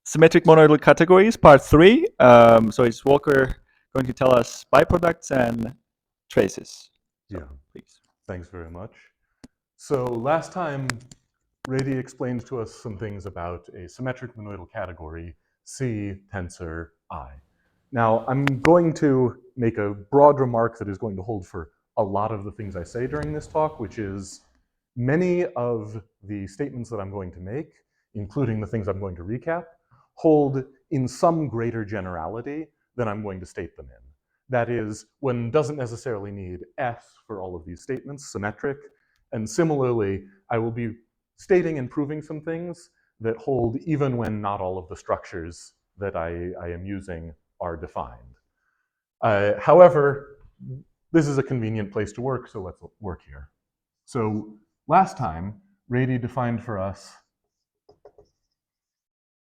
Symmetric monoidal categories, part 3. So it's Walker going to tell us biproducts and traces. So, Yeah, please. thanks very much. So last time, Rady explained to us some things about a symmetric monoidal category, C tensor I. Now, I'm going to make a broad remark that is going to hold for a lot of the things I say during this talk, which is many of the statements that I'm going to make, including the things I'm going to recap, hold in some greater generality than I'm going to state them in. That is, one doesn't necessarily need S for all of these statements, symmetric, and similarly, I will be stating and proving some things that hold even when not all of the structures that I am using are defined. However, this is a convenient place to work, so let's work here. So last time, Rady defined for us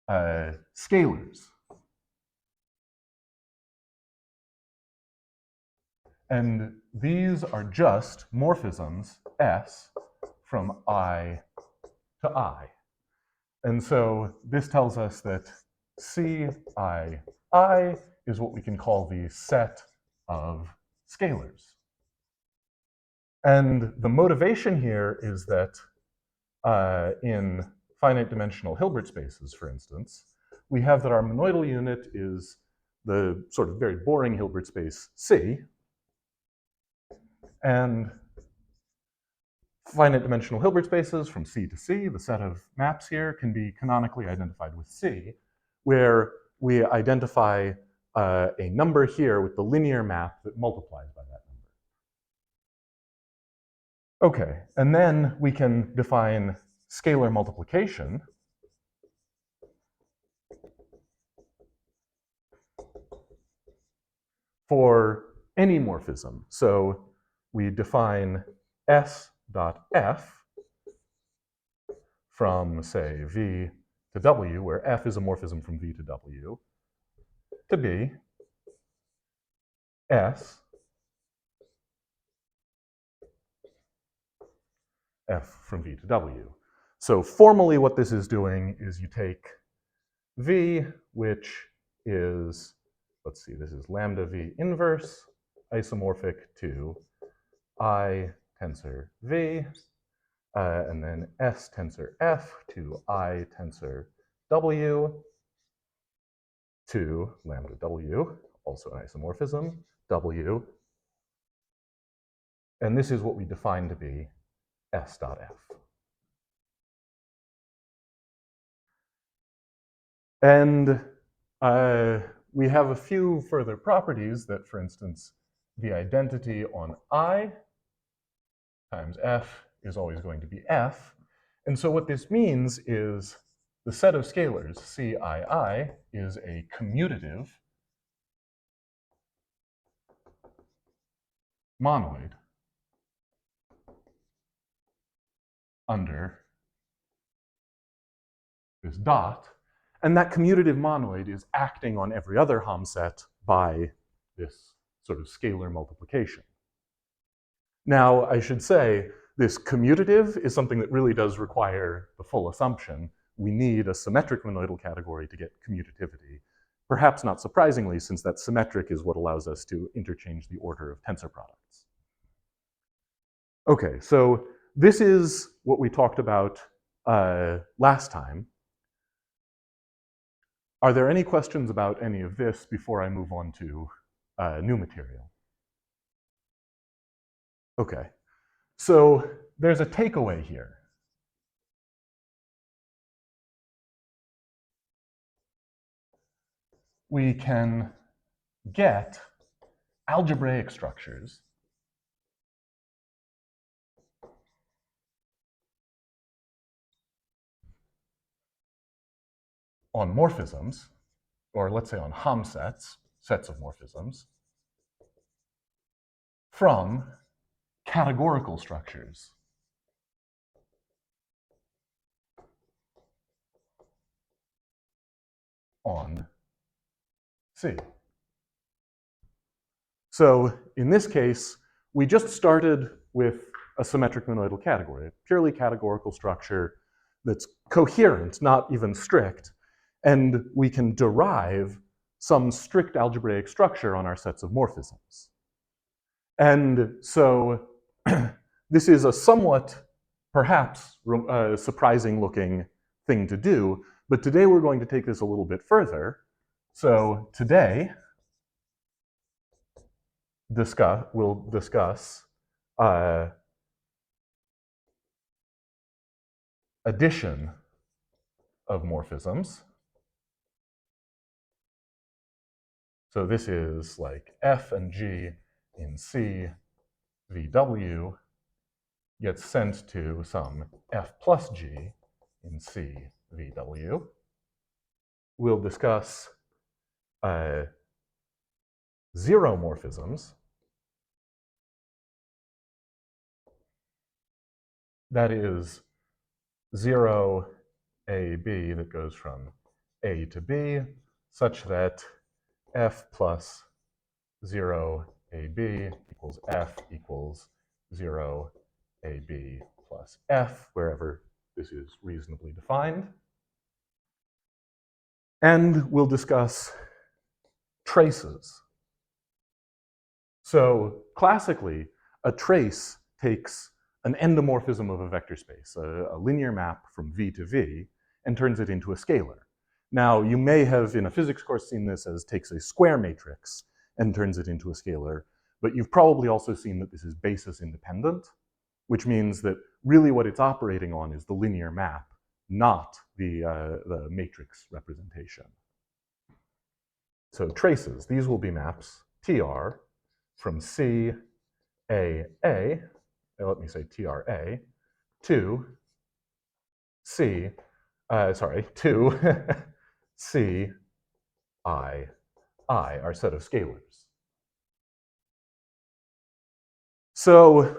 scalars. And these are just morphisms, S, from I to I. And so this tells us that CI is what we can call the set of scalars. And the motivation here is that in finite dimensional Hilbert spaces, for instance, we have that our monoidal unit is the sort of very boring Hilbert space C, and finite dimensional Hilbert spaces from C to C, the set of maps here, can be canonically identified with C, where we identify a number here with the linear map that multiplies by that number. Okay, and then we can define scalar multiplication for any morphism. So we define S dot F from, say, V to W, where F is a morphism from V to W, to be S F from V to W. So formally what this is doing is you take V, which is, let's see, this is lambda V inverse, isomorphic to I tensor V, and then S tensor F to I tensor W to lambda W, also an isomorphism, W. And this is what we define to be S dot F. And we have a few further properties that, for instance, the identity on I times F is always going to be F. And so what this means is the set of scalars, CII, is a commutative monoid under this dot. And that commutative monoid is acting on every other Hom set by this sort of scalar multiplication. Now, I should say, this commutative is something that really does require the full assumption. We need a symmetric monoidal category to get commutativity. Perhaps not surprisingly, since that symmetric is what allows us to interchange the order of tensor products. Okay, so this is what we talked about last time. Are there any questions about any of this before I move on to new material? Okay, so there's a takeaway here. We can get algebraic structures on morphisms, or let's say on Hom sets, sets of morphisms, from categorical structures on C. So in this case, we just started with a symmetric monoidal category, a purely categorical structure that's coherent, not even strict. and we can derive some strict algebraic structure on our sets of morphisms. And so this is a somewhat, perhaps, surprising looking thing to do, but today we're going to take this a little bit further. So today, we'll discuss addition of morphisms. So this is like f and g in C VW gets sent to some f plus g in C VW. We'll discuss zero morphisms. That is 0 A, B that goes from A to B, such that f plus 0 AB equals f equals 0 AB plus f, wherever this is reasonably defined. And we'll discuss traces. So classically, a trace takes an endomorphism of a vector space, a linear map from V to V, and turns it into a scalar. Now, you may have in a physics course seen this as takes a square matrix and turns it into a scalar, but you've probably also seen that this is basis independent, which means that really what it's operating on is the linear map, not the matrix representation. So traces, these will be maps TR from C, A, let me say TRA, to C, to C, I, our set of scalars. So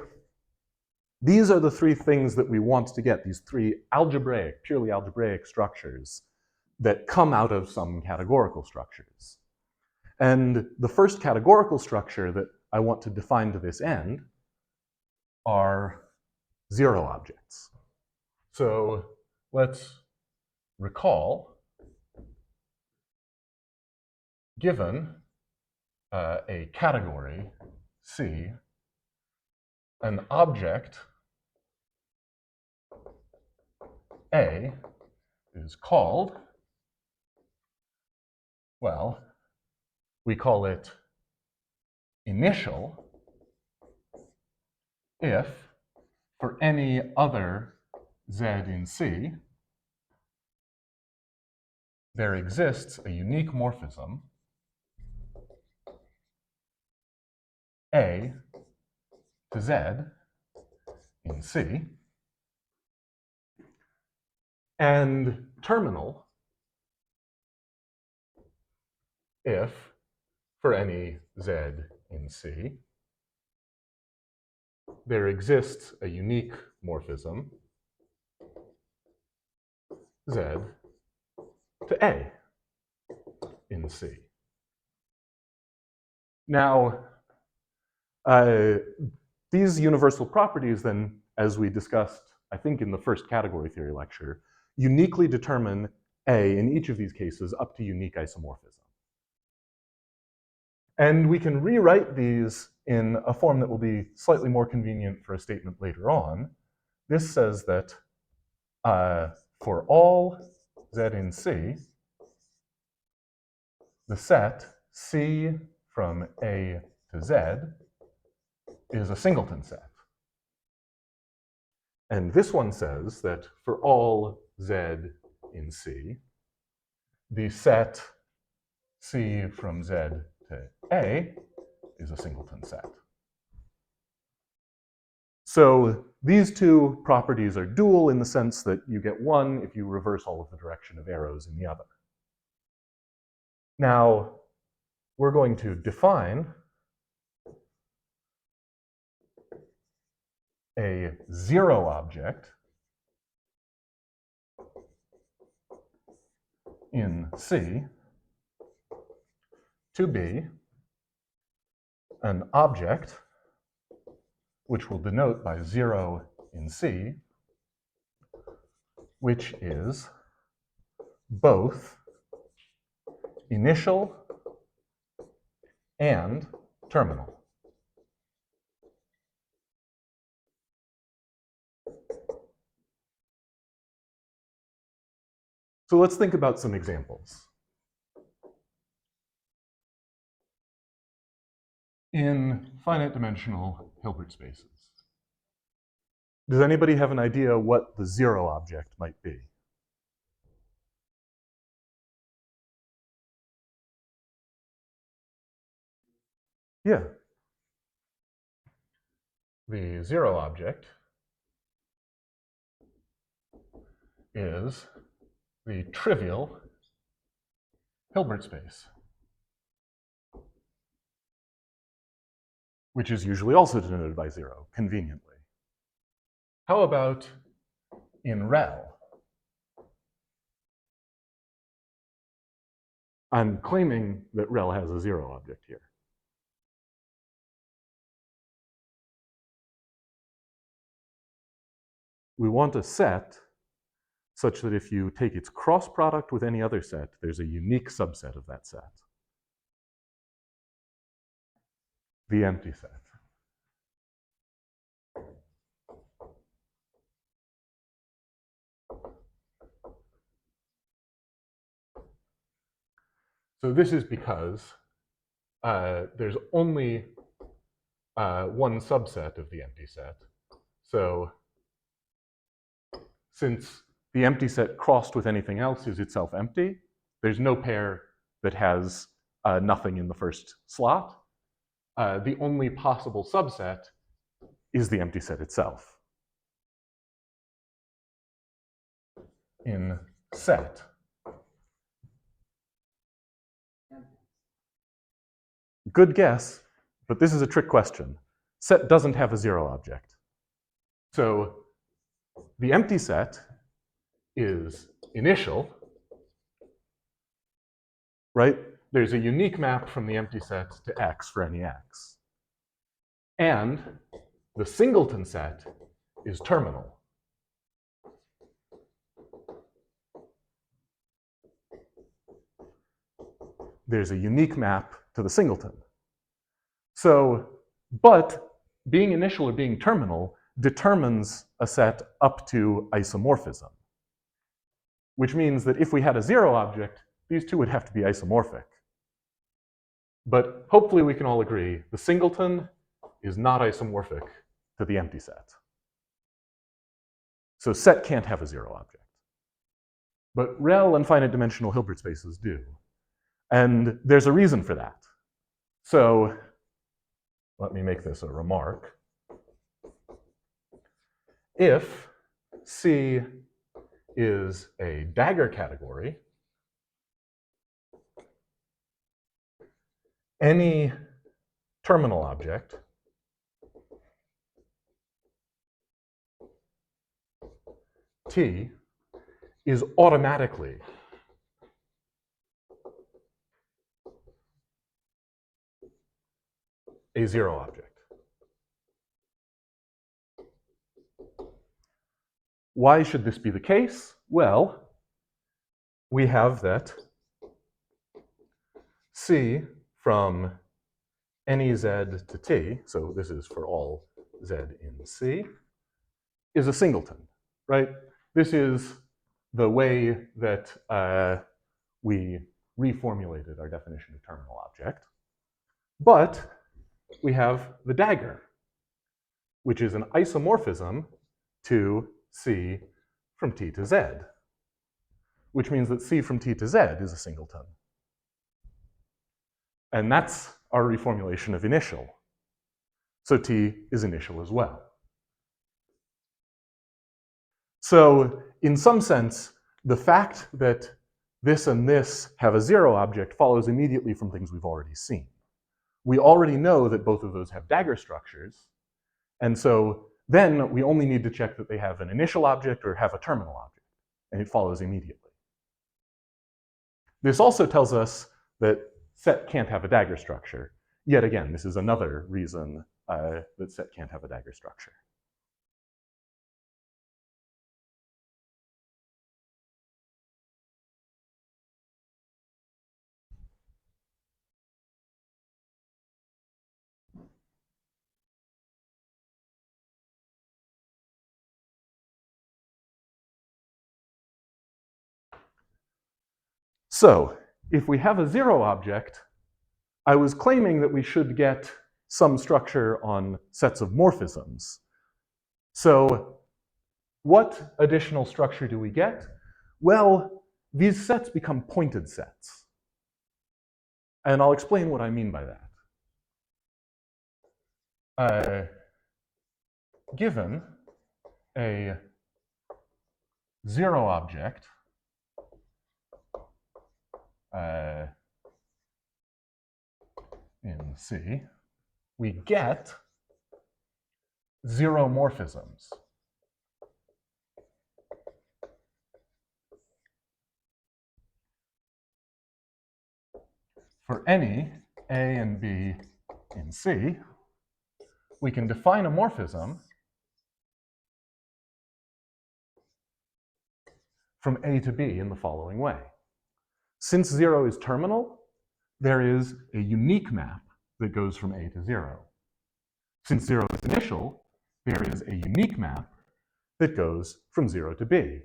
these are the three things that we want to get, these three algebraic, purely algebraic structures that come out of some categorical structures. And the first categorical structure that I want to define to this end are zero objects. So let's recall, given a category C, an object A is called, well, we call it initial if for any other Z in C, there exists a unique morphism A to Z in C, and terminal if for any Z in C, there exists a unique morphism Z to A in C. Now, these universal properties then, as we discussed, I think in the first category theory lecture, uniquely determine A in each of these cases up to unique isomorphism. And we can rewrite these in a form that will be slightly more convenient for a statement later on. This says that for all Z in C, the set C from A to Z is a singleton set. And this one says that for all Z in C, the set C from Z to A is a singleton set. So these two properties are dual in the sense that you get one if you reverse all of the direction of arrows in the other. Now, we're going to define a zero object in C to be an object which we'll denote by 0 in C, which is both initial and terminal. So let's think about some examples. In finite dimensional Hilbert spaces, does anybody have an idea what the zero object might be? Yeah. The zero object is the trivial Hilbert space, which is usually also denoted by zero, conveniently. How about in REL? I'm claiming that REL has a zero object here. We want a set such that if you take its cross product with any other set, there's a unique subset of that set. The empty set. So this is because there's only one subset of the empty set. So since the empty set crossed with anything else is itself empty, there's no pair that has nothing in the first slot. The only possible subset is the empty set itself. In set, good guess, but this is a trick question. Set doesn't have a zero object. So the empty set is initial, right? There's a unique map from the empty set to X for any X. And the singleton set is terminal. There's a unique map to the singleton. So, but being initial or being terminal determines a set up to isomorphism, which means that if we had a zero object, these two would have to be isomorphic. But hopefully we can all agree the singleton is not isomorphic to the empty set. So set can't have a zero object. But REL and finite dimensional Hilbert spaces do. And there's a reason for that. So let me make this a remark. If C is a dagger category, any terminal object T is automatically a zero object. Why should this be the case? Well, we have that C from any z to t, so this is for all z in C, is a singleton, right? This is the way that we reformulated our definition of terminal object. But we have the dagger, which is an isomorphism to C from t to z, which means that C from t to z is a singleton. And that's our reformulation of initial. So t is initial as well. So in some sense, the fact that this and this have a zero object follows immediately from things we've already seen. We already know that both of those have dagger structures, and so then we only need to check that they have an initial object or have a terminal object, and it follows immediately. This also tells us that set can't have a dagger structure. Yet again, this is another reason that set can't have a dagger structure. So if we have a 0 object, I was claiming that we should get some structure on sets of morphisms. So what additional structure do we get? Well, these sets become pointed sets. And I'll explain what I mean by that. Given a 0 object, in C, we get 0 morphisms. For any A and B in C, we can define a morphism from A to B in the following way. Since 0 is terminal, there is a unique map that goes from A to 0. Since 0 is initial, there is a unique map that goes from 0 to B.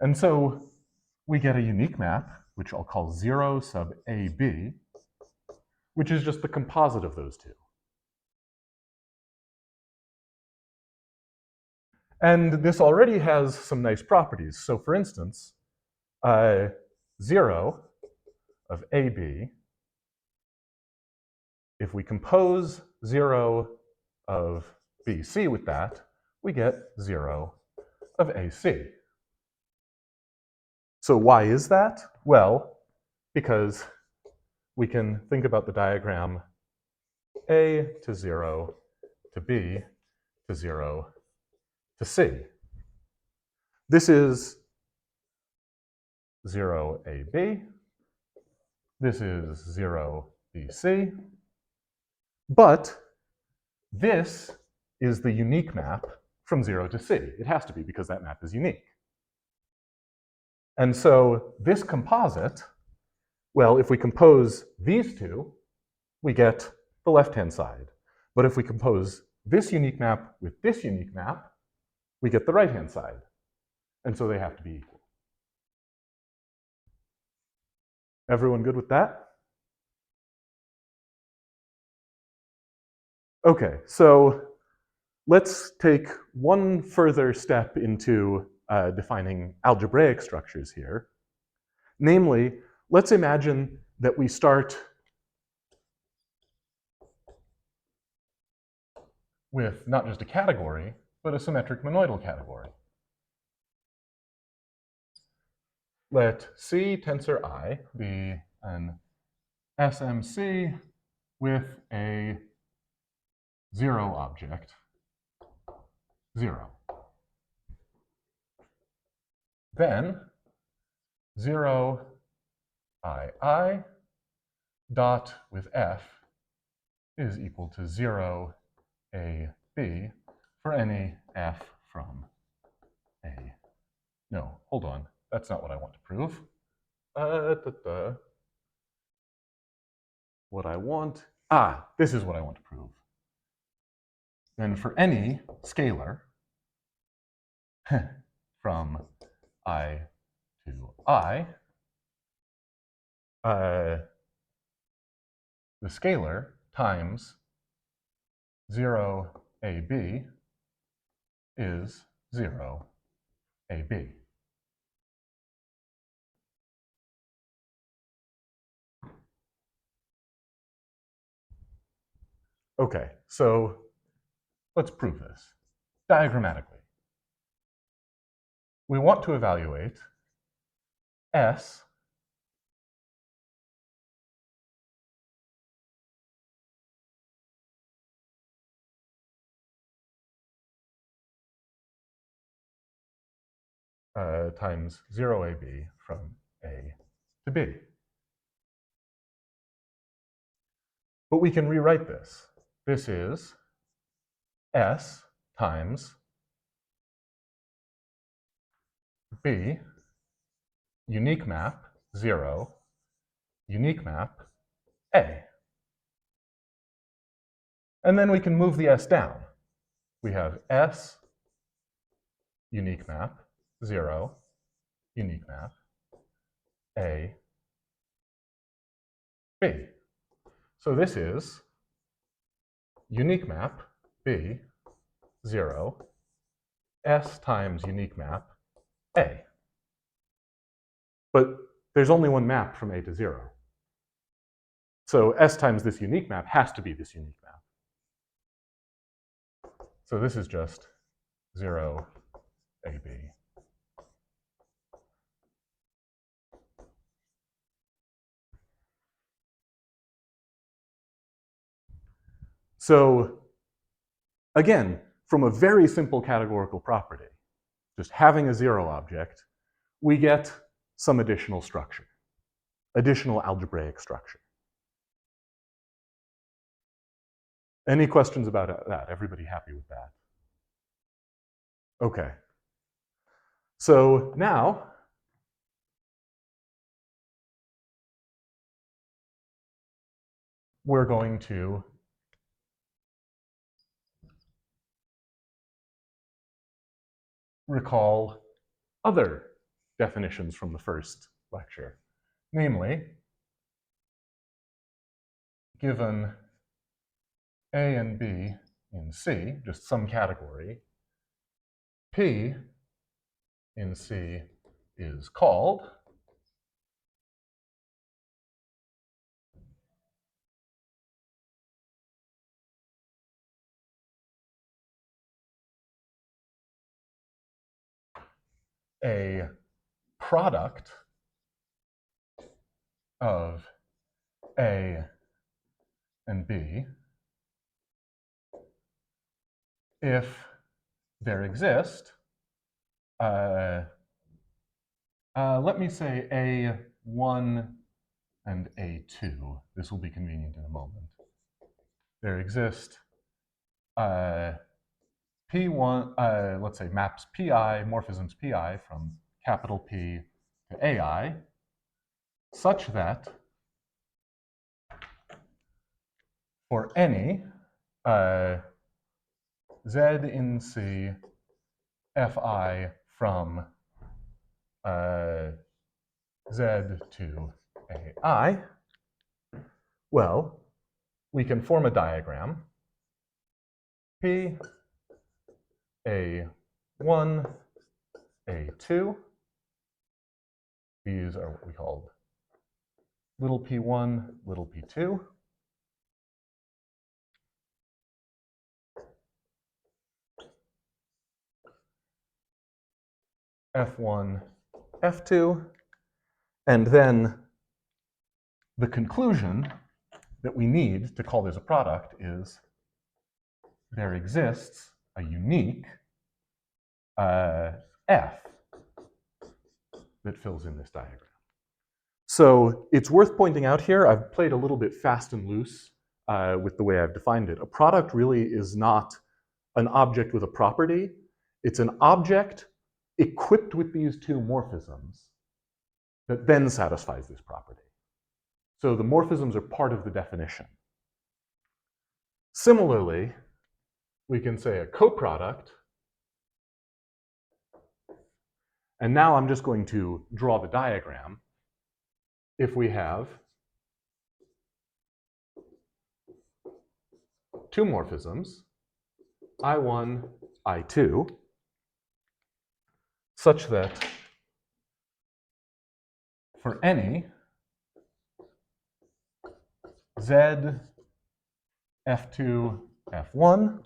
And so we get a unique map, which I'll call 0 sub AB, which is just the composite of those two. And this already has some nice properties. So for instance, 0 of AB, if we compose 0 of BC with that, we get 0 of AC. So why is that? Well, because we can think about the diagram A to 0 to B to 0 to C. This is 0 AB. This is 0 BC. But this is the unique map from 0 to C. It has to be because that map is unique. And so this composite, well, if we compose these two, we get the left-hand side. But if we compose this unique map with this unique map, we get the right-hand side. And so they have to be equal. Everyone good with that? Okay, so let's take one further step into defining algebraic structures here. Namely, let's imagine that we start with not just a category, but a symmetric monoidal category. Let C tensor I be an SMC with a 0 object, 0. Then 0 I dot with F is equal to 0 AB for any F from A. No, hold on. That's not what I want to prove. What I want, this is what I want to prove. Then for any scalar from I to I, the scalar times 0 AB is 0 AB. Okay, so let's prove this diagrammatically. We want to evaluate S times 0 AB from A to B. But we can rewrite this. This is S times B, unique map 0, unique map A. And then we can move the S down. We have S, unique map 0, unique map A, B. So this is unique map B, 0, S times unique map A. But there's only one map from A to 0. So S times this unique map has to be this unique map. So this is just 0, AB. So again, from a very simple categorical property, just having a 0 object, we get some additional structure, additional algebraic structure. Any questions about that? Everybody happy with that? Okay. So now, we're going to recall other definitions from the first lecture. Namely, given A and B in C, just some category, P in C is called a product of A and B if there exist, let me say A1 and A2. This will be convenient in a moment. There exist P1, let's say maps PI, morphisms PI from capital P to AI, such that for any Z in C Fi from Z to AI, well, we can form a diagram. P, A1, A2. These are what we call little p1, little p2. F1, F2. And then the conclusion that we need to call this a product is there exists a unique F that fills in this diagram. So it's worth pointing out here, I've played a little bit fast and loose with the way I've defined it. A product really is not an object with a property. It's an object equipped with these two morphisms that then satisfies this property. So the morphisms are part of the definition. Similarly, we can say a coproduct, and now I'm just going to draw the diagram. If we have two morphisms, I1, I2, such that for any Z, F2, F1,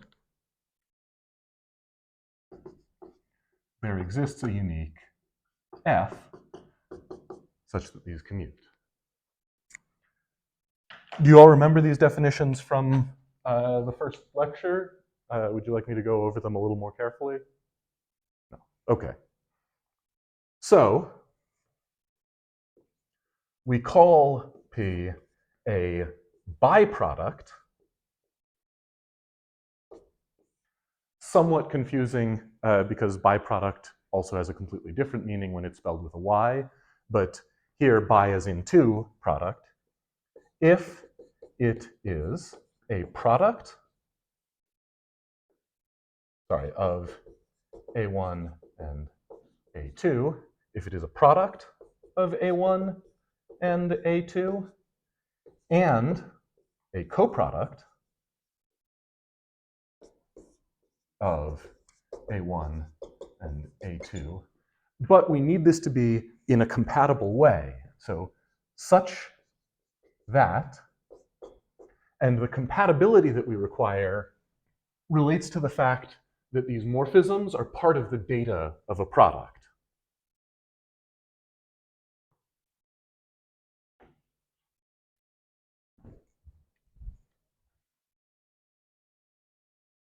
there exists a unique F such that these commute. Do you all remember these definitions from the first lecture? Would you like me to go over them a little more carefully? No. Okay. So we call P a biproduct. Somewhat confusing because biproduct also has a completely different meaning when it's spelled with a Y, but here bi as in two product. If it is a product, of A1 and A2, if it is a product of A1 and A2, and a coproduct of A1 and A2, but we need this to be in a compatible way. So such that, and the compatibility that we require relates to the fact that these morphisms are part of the data of a product.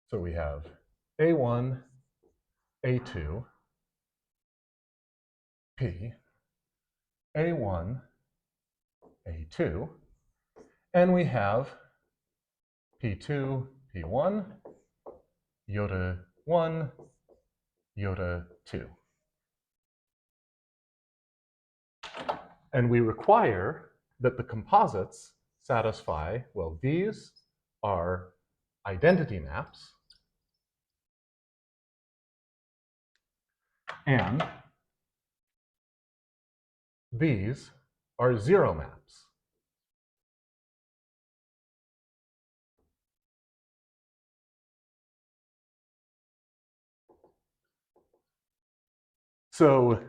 So we have A1, A2, P, A1, A2, and we have P2, P1, iota 1, iota 2. And we require that the composites satisfy, well, these are identity maps, and these are zero maps. So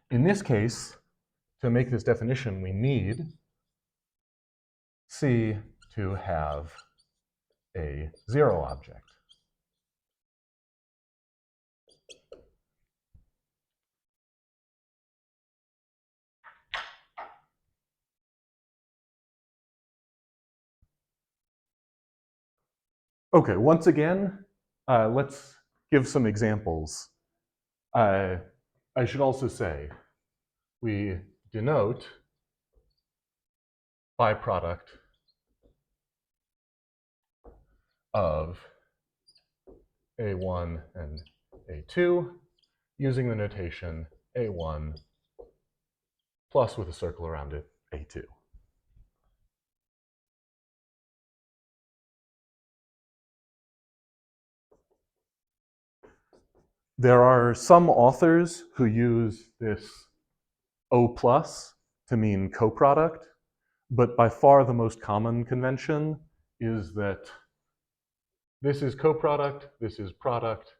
in this case, to make this definition, we need C to have a zero object. Okay, once again, let's give some examples. I should also say, we denote biproduct of A1 and A2 using the notation A1 plus with a circle around it, A2. There are some authors who use this O plus to mean coproduct, but by far the most common convention is that this is coproduct, this is product,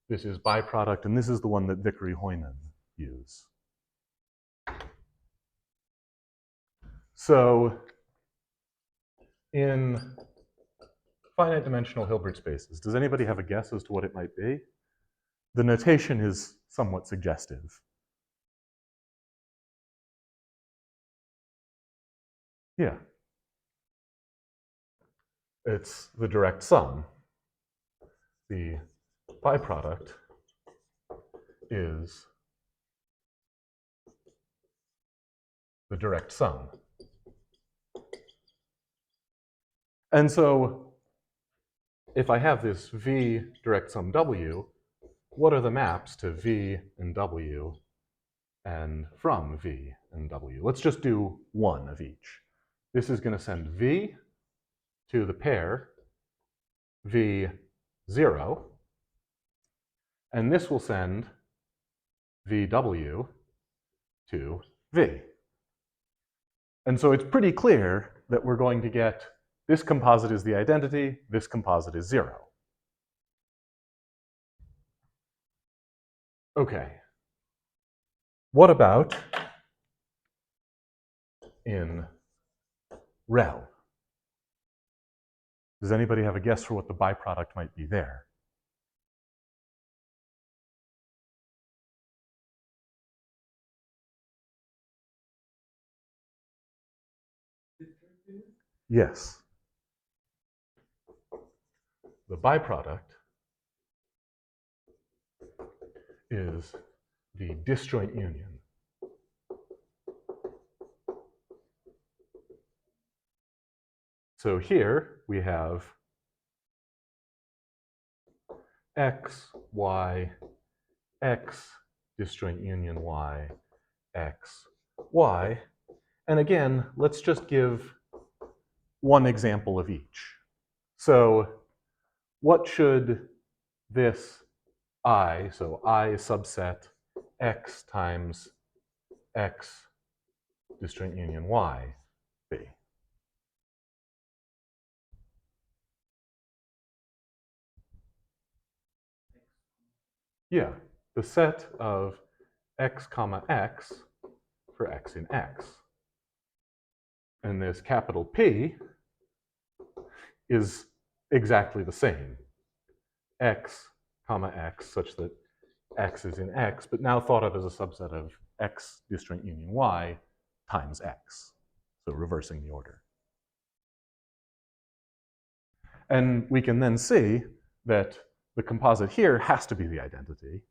this is biproduct, and this is the one that Vickery-Hoynen use. So in finite dimensional Hilbert spaces, does anybody have a guess as to what it might be? The notation is somewhat suggestive. Yeah. It's the direct sum. The biproduct is the direct sum. And so if I have this V direct sum W, what are the maps to V and W and from V and W? Let's just do one of each. This is going to send V to the pair V0, and this will send VW to V. And so it's pretty clear that we're going to get this composite is the identity, this composite is 0. Okay. What about in rel? Does anybody have a guess for what the byproduct might be there? Yes. The byproduct is the disjoint union. So here we have x, y, x, disjoint union y, x, y. And again, let's just give one example of each. So what should this I, so I subset x times x disjoint union y be? Yeah, the set of x comma x for x in x. And this capital P is exactly the same. X comma x such that x is in x, but now thought of as a subset of x disjoint union y times x. So reversing the order. And we can then see that the composite here has to be the identity,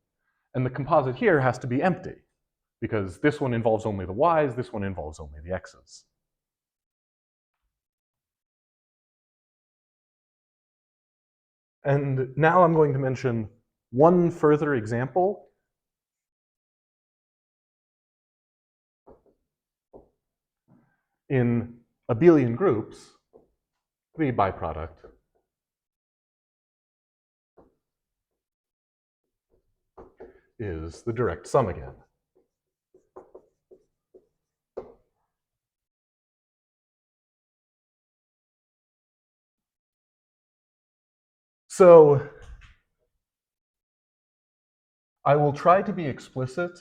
and the composite here has to be empty, because this one involves only the y's, this one involves only the x's. And now I'm going to mention one further example. In abelian groups, the biproduct is the direct sum again. So I will try to be explicit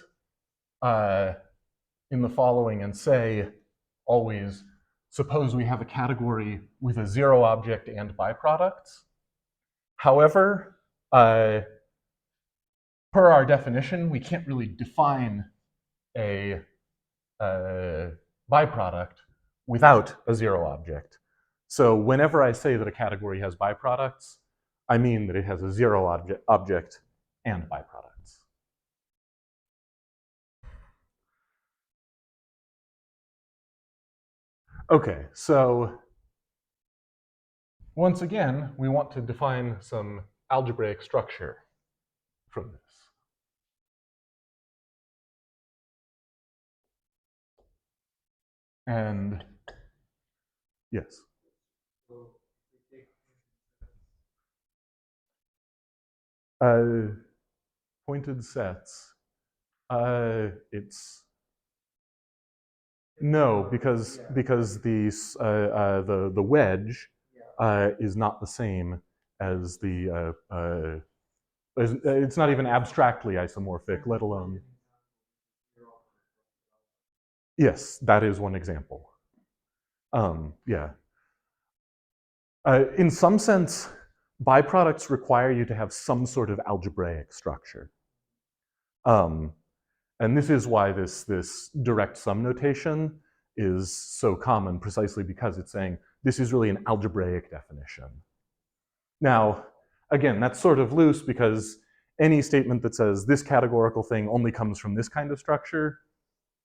in the following and say always, suppose we have a category with a zero object and biproducts. However, per our definition, we can't really define a biproduct without a zero object. So whenever I say that a category has biproducts, I mean that it has a zero object and biproducts. Okay, so once again, we want to define some algebraic structure from this. And yes. Pointed sets. It's no, because the wedge is not the same as the it's not even abstractly isomorphic, let alone. Yes, that is one example. Yeah. In some sense, biproducts require you to have some sort of algebraic structure. And this is why this direct sum notation is so common, precisely because it's saying this is really an algebraic definition. Now, again, that's sort of loose because any statement that says this categorical thing only comes from this kind of structure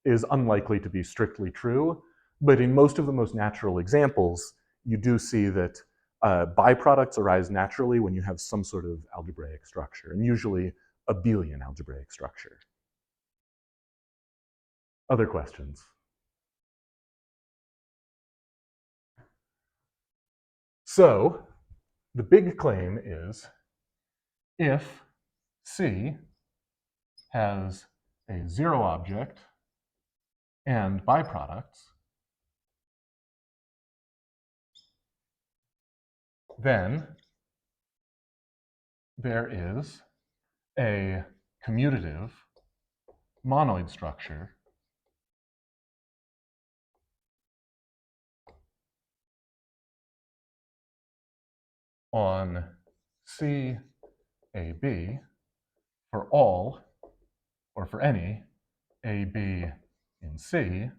is unlikely to be strictly true. But in most of the most natural examples, you do see that biproducts arise naturally when you have some sort of algebraic structure, and usually abelian algebraic structure. Other questions? So the big claim is if C has a zero object and biproducts, then there is a commutative monoid structure on CAB for all, or for any, AB in C,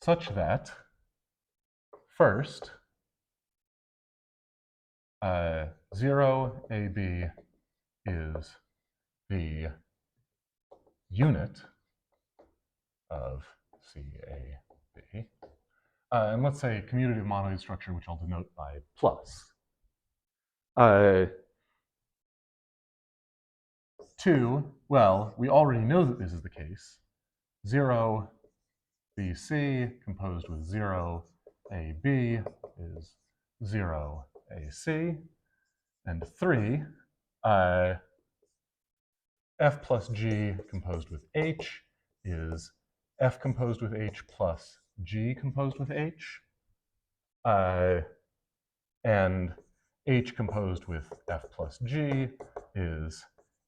such that first, 0 AB is the unit of CAB. And let's say commutative monoid structure, which I'll denote by plus. 2, well, we already know that this is the case. 0 BC composed with 0 AB is 0 AC. And 3, F plus G composed with H is F composed with H plus G composed with H, and H composed with F plus G is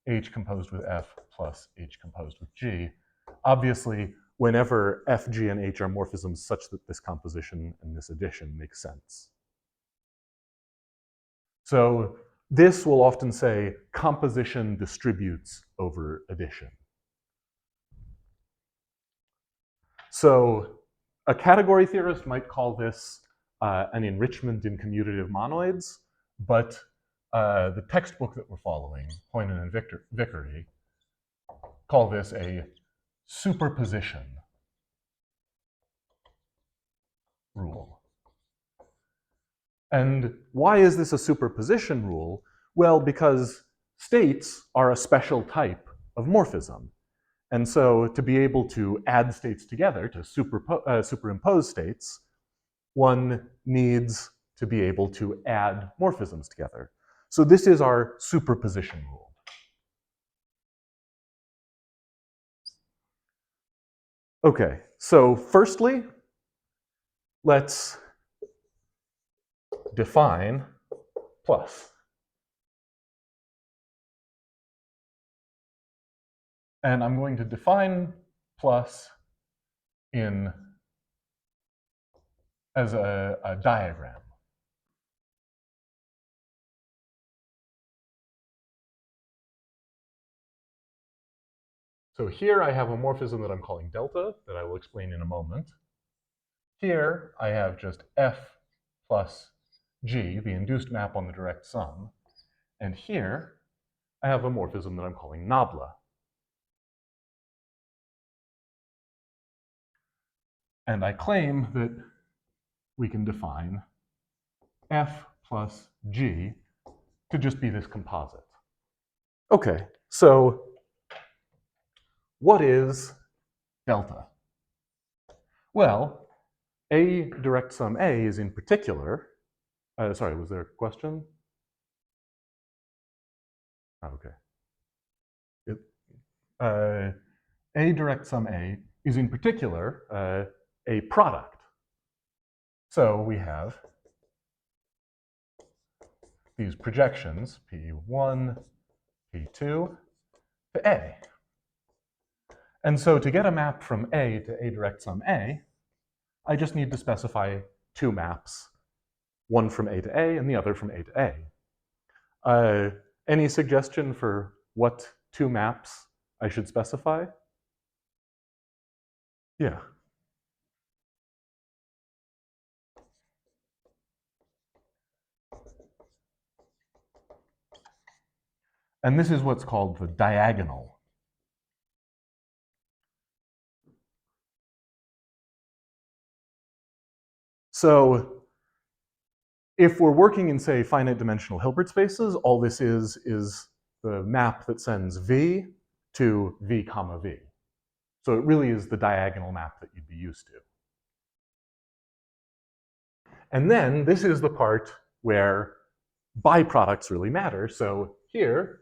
H composed with F plus H composed with G. Obviously, whenever F, G, and H are morphisms such that this composition and this addition makes sense. So this will often say composition distributes over addition. So a category theorist might call this an enrichment in commutative monoids, but the textbook that we're following, Hoynen and Vickery, call this a superposition rule. And why is this a superposition rule? Well, because states are a special type of morphism. And so to be able to add states together, to superimpose states, one needs to be able to add morphisms together. So this is our superposition rule. Okay, so firstly, let's define plus. And I'm going to define plus as a diagram. So here I have a morphism that I'm calling delta, that I will explain in a moment. Here I have just F plus G, the induced map on the direct sum. And here I have a morphism that I'm calling nabla. And I claim that we can define F plus G to just be this composite. Okay, so what is delta? Well, A direct sum A is in particular, sorry, was there a question? Oh, okay. A direct sum A is in particular a product. So we have these projections, P1, P2, to A. And so to get a map from A to A direct sum A, I just need to specify two maps, one from A to A and the other from A to A. Any suggestion for what two maps I should specify? Yeah. And this is what's called the diagonal. So if we're working in, say, finite dimensional Hilbert spaces, all this is the map that sends V to V comma V. So it really is the diagonal map that you'd be used to. And then this is the part where biproducts really matter. So here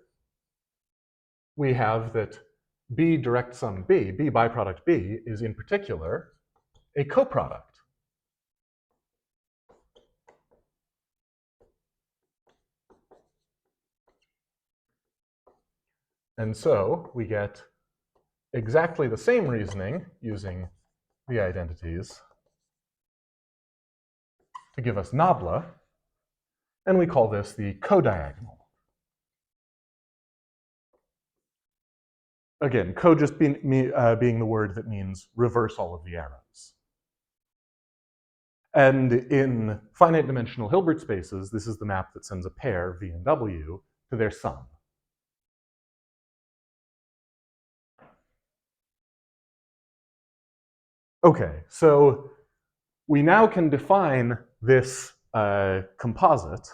we have that B direct sum B, B biproduct B, is in particular a coproduct. And so we get exactly the same reasoning using the identities to give us nabla, and we call this the codiagonal. Again, co just being the word that means reverse all of the arrows. And in finite dimensional Hilbert spaces, this is the map that sends a pair, V and W, to their sum. Okay, so we now can define this composite.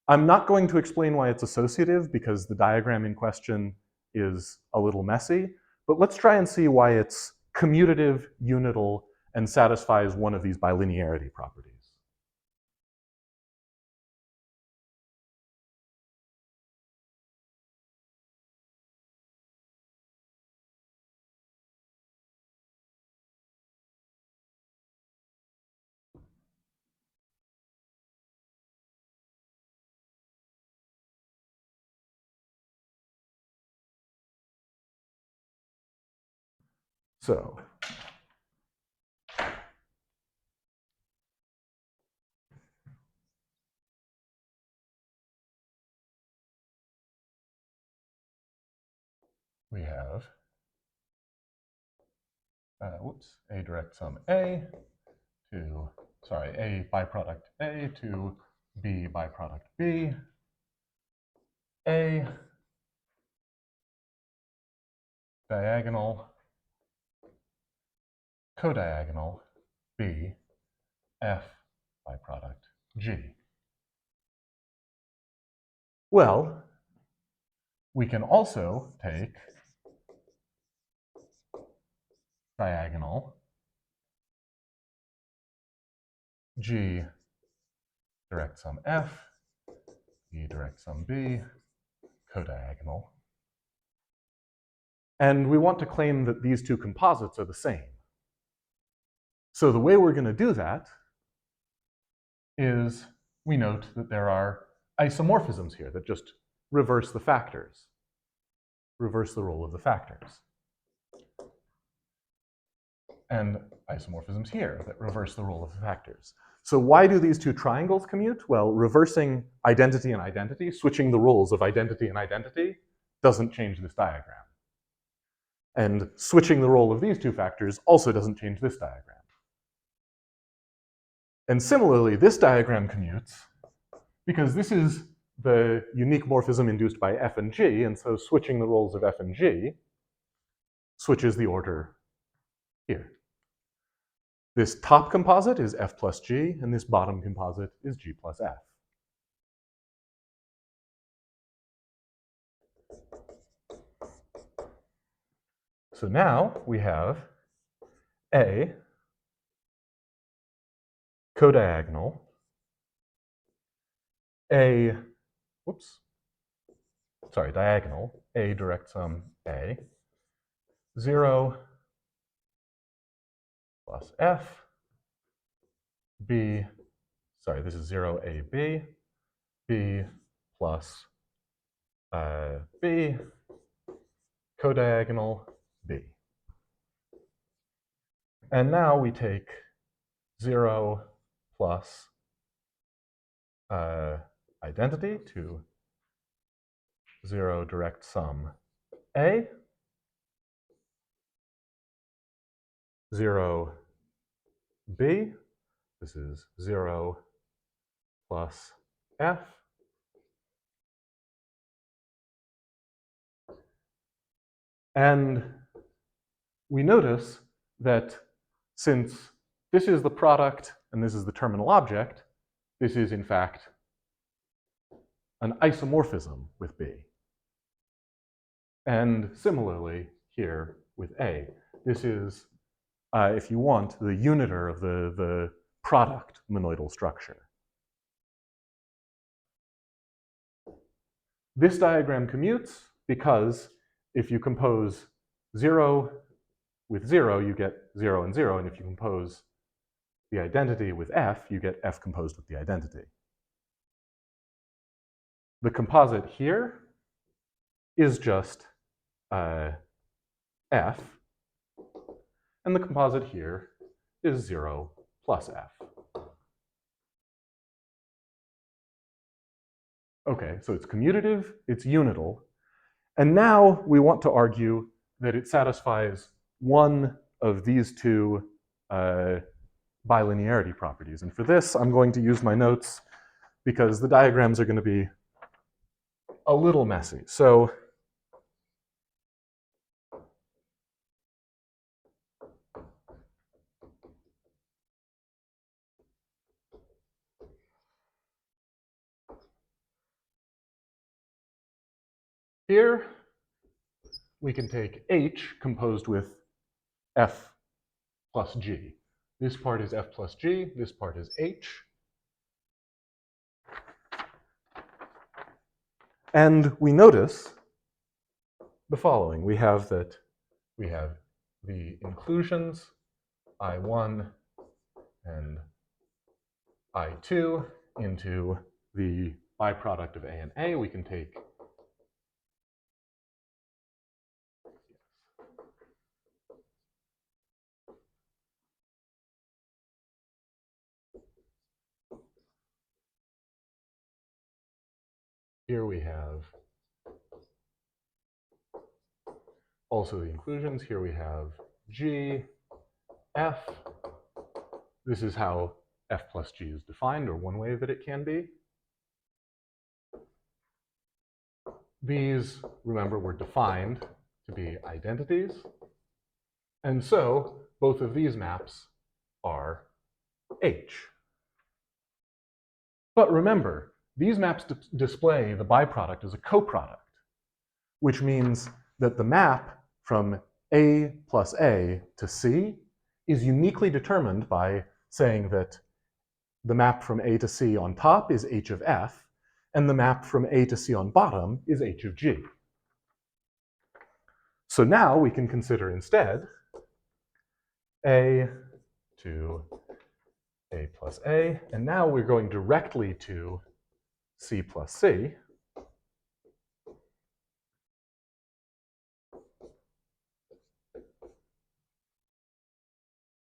I'm not going to explain why it's associative because the diagram in question is a little messy, but let's try and see why it's commutative, unital, and satisfies one of these bilinearity properties. So we have, a direct sum A to, A biproduct A to B biproduct B, A diagonal codiagonal B F biproduct G. Well, we can also take diagonal G direct sum F, E direct sum B, codiagonal. And we want to claim that these two composites are the same. So the way we're going to do that is we note that there are isomorphisms here that just reverse the factors, reverse the role of the factors. And isomorphisms here that reverse the role of the factors. So why do these two triangles commute? Well, reversing identity and identity, switching the roles of identity and identity, doesn't change this diagram. And switching the role of these two factors also doesn't change this diagram. And similarly, this diagram commutes because this is the unique morphism induced by F and G, and so switching the roles of F and G switches the order here. This top composite is F plus G, and this bottom composite is G plus F. So now we have A codiagonal, diagonal, A direct sum A, 0 plus F, B, this is 0AB, B plus B, codiagonal B. And now we take 0 plus identity to 0 direct sum A, 0 B, this is 0 plus F, and we notice that since this is the product and this is the terminal object, this is in fact an isomorphism with B. And similarly here with A, this is, if you want, the uniter of the product monoidal structure. This diagram commutes because if you compose 0 with 0, you get 0 and 0, and if you compose the identity with F, you get F composed with the identity. The composite here is just F, and the composite here is 0 plus F. Okay, so it's commutative, it's unital, and now we want to argue that it satisfies one of these two bilinearity properties. And for this, I'm going to use my notes because the diagrams are going to be a little messy. So here we can take H composed with F plus G. This part is F plus G, this part is H. And we notice the following. We have the inclusions, I1 and I2 into the biproduct of A and A. We can take here we have also the inclusions. Here we have G, F. This is how F plus G is defined, or one way that it can be. These, remember, were defined to be identities. And so both of these maps are H. But remember, these maps display the biproduct as a coproduct, which means that the map from A plus A to C is uniquely determined by saying that the map from A to C on top is H of F, and the map from A to C on bottom is H of G. So now we can consider instead A to A plus A, and now we're going directly to C plus C.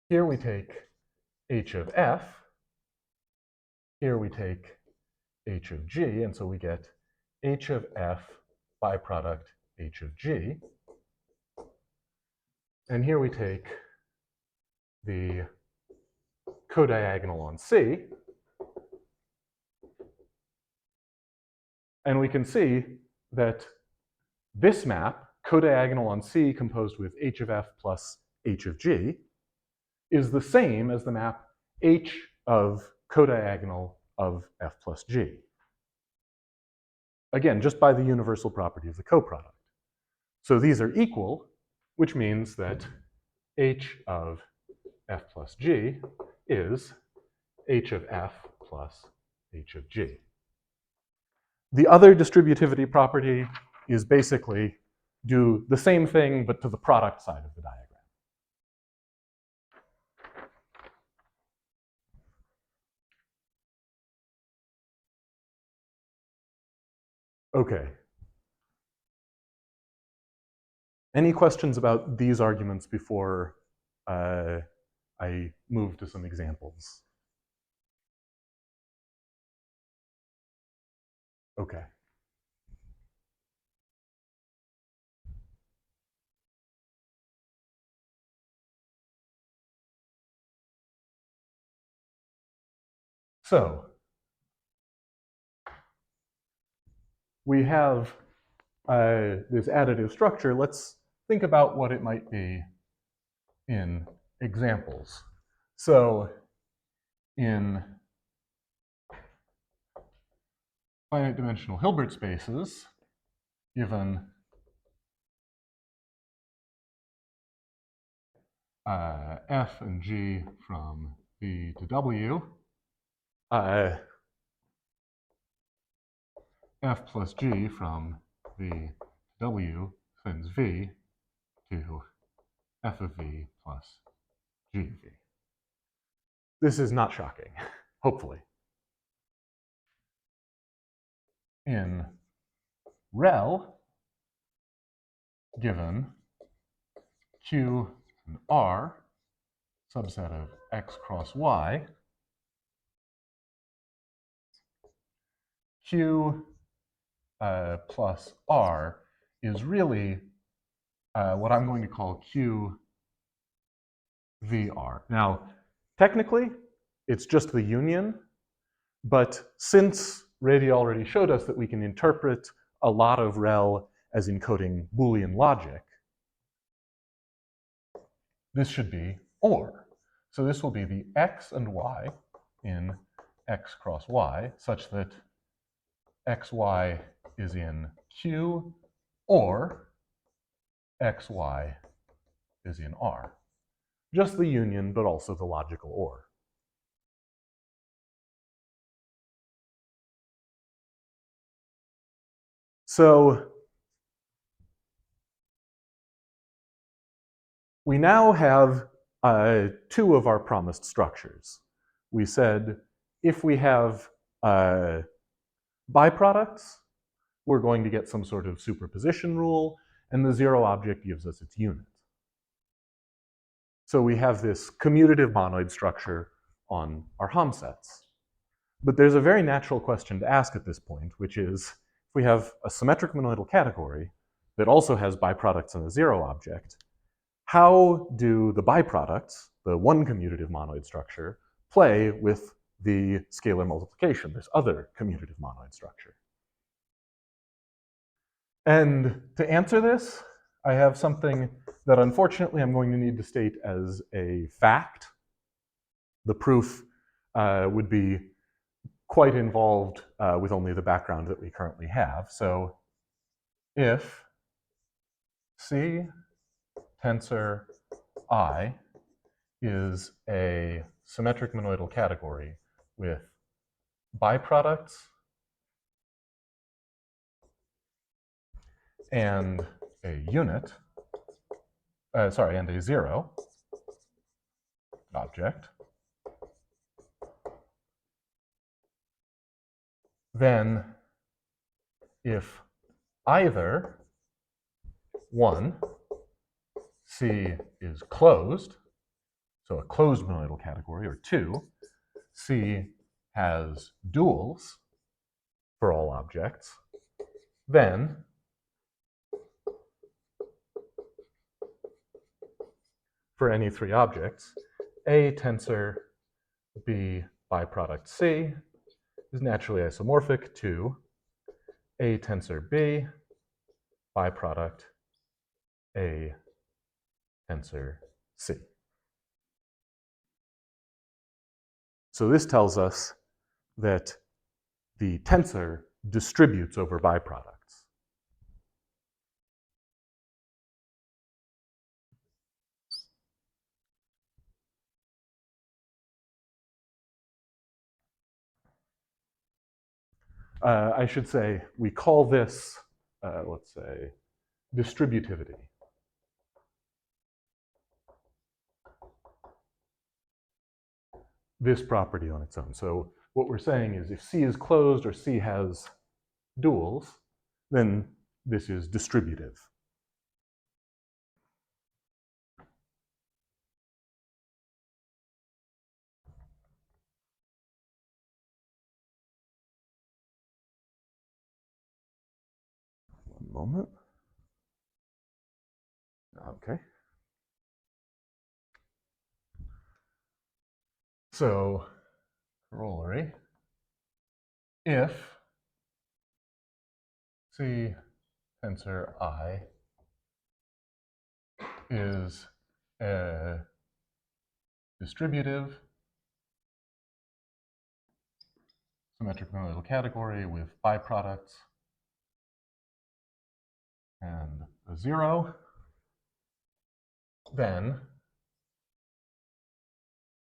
Here we take H of F, here we take H of G, and so we get H of F biproduct H of G. And here we take the codiagonal on C, and we can see that this map, codiagonal on C composed with H of F plus H of G, is the same as the map H of codiagonal of F plus G. Again, just by the universal property of the coproduct. So these are equal, which means that H of F plus G is H of F plus H of G. The other distributivity property is basically do the same thing, but to the product side of the diagram. Okay. Any questions about these arguments before I move to some examples? Okay. So we have this additive structure. Let's think about what it might be in examples. So in finite dimensional Hilbert spaces, given F and G from V to W, F plus G from V to W sends V to F of V plus G of V. This is not shocking, hopefully. In rel, given Q and R, subset of X cross Y, Q plus R is really what I'm going to call Q VR. Now, technically, it's just the union, but since Rady already showed us that we can interpret a lot of rel as encoding Boolean logic, this should be OR. So this will be the X and Y in X cross Y, such that XY is in Q, or XY is in R. Just the union, but also the logical OR. So we now have two of our promised structures. We said if we have biproducts, we're going to get some sort of superposition rule, and the zero object gives us its unit. So we have this commutative monoid structure on our Hom sets. But there's a very natural question to ask at this point, which is, if we have a symmetric monoidal category that also has biproducts and a zero object, how do the biproducts, the one commutative monoid structure, play with the scalar multiplication, this other commutative monoid structure? And to answer this, I have something that unfortunately I'm going to need to state as a fact. The proof would be quite involved with only the background that we currently have. So if C tensor I is a symmetric monoidal category with biproducts and a unit, and a zero object, then if either 1, C is closed, so a closed monoidal category, or 2, C has duals for all objects, then for any 3 objects, A tensor B biproduct C is naturally isomorphic to A tensor B biproduct A tensor C. So this tells us that the tensor distributes over biproducts. I should say we call this, let's say, distributivity. This property on its own. So what we're saying is if C is closed or C has duals, then this is distributive. One moment. Okay. So, corollary, if C tensor I is a distributive symmetric monoidal category with biproducts and a zero, then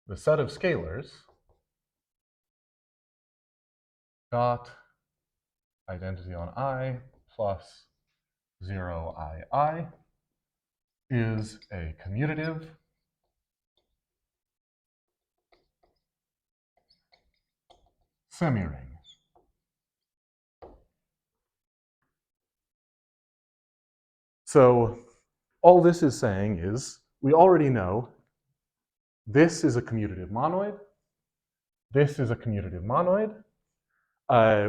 the set of scalars dot identity on I plus 0 I is a commutative semiring. So all this is saying is we already know this is a commutative monoid, this is a commutative monoid.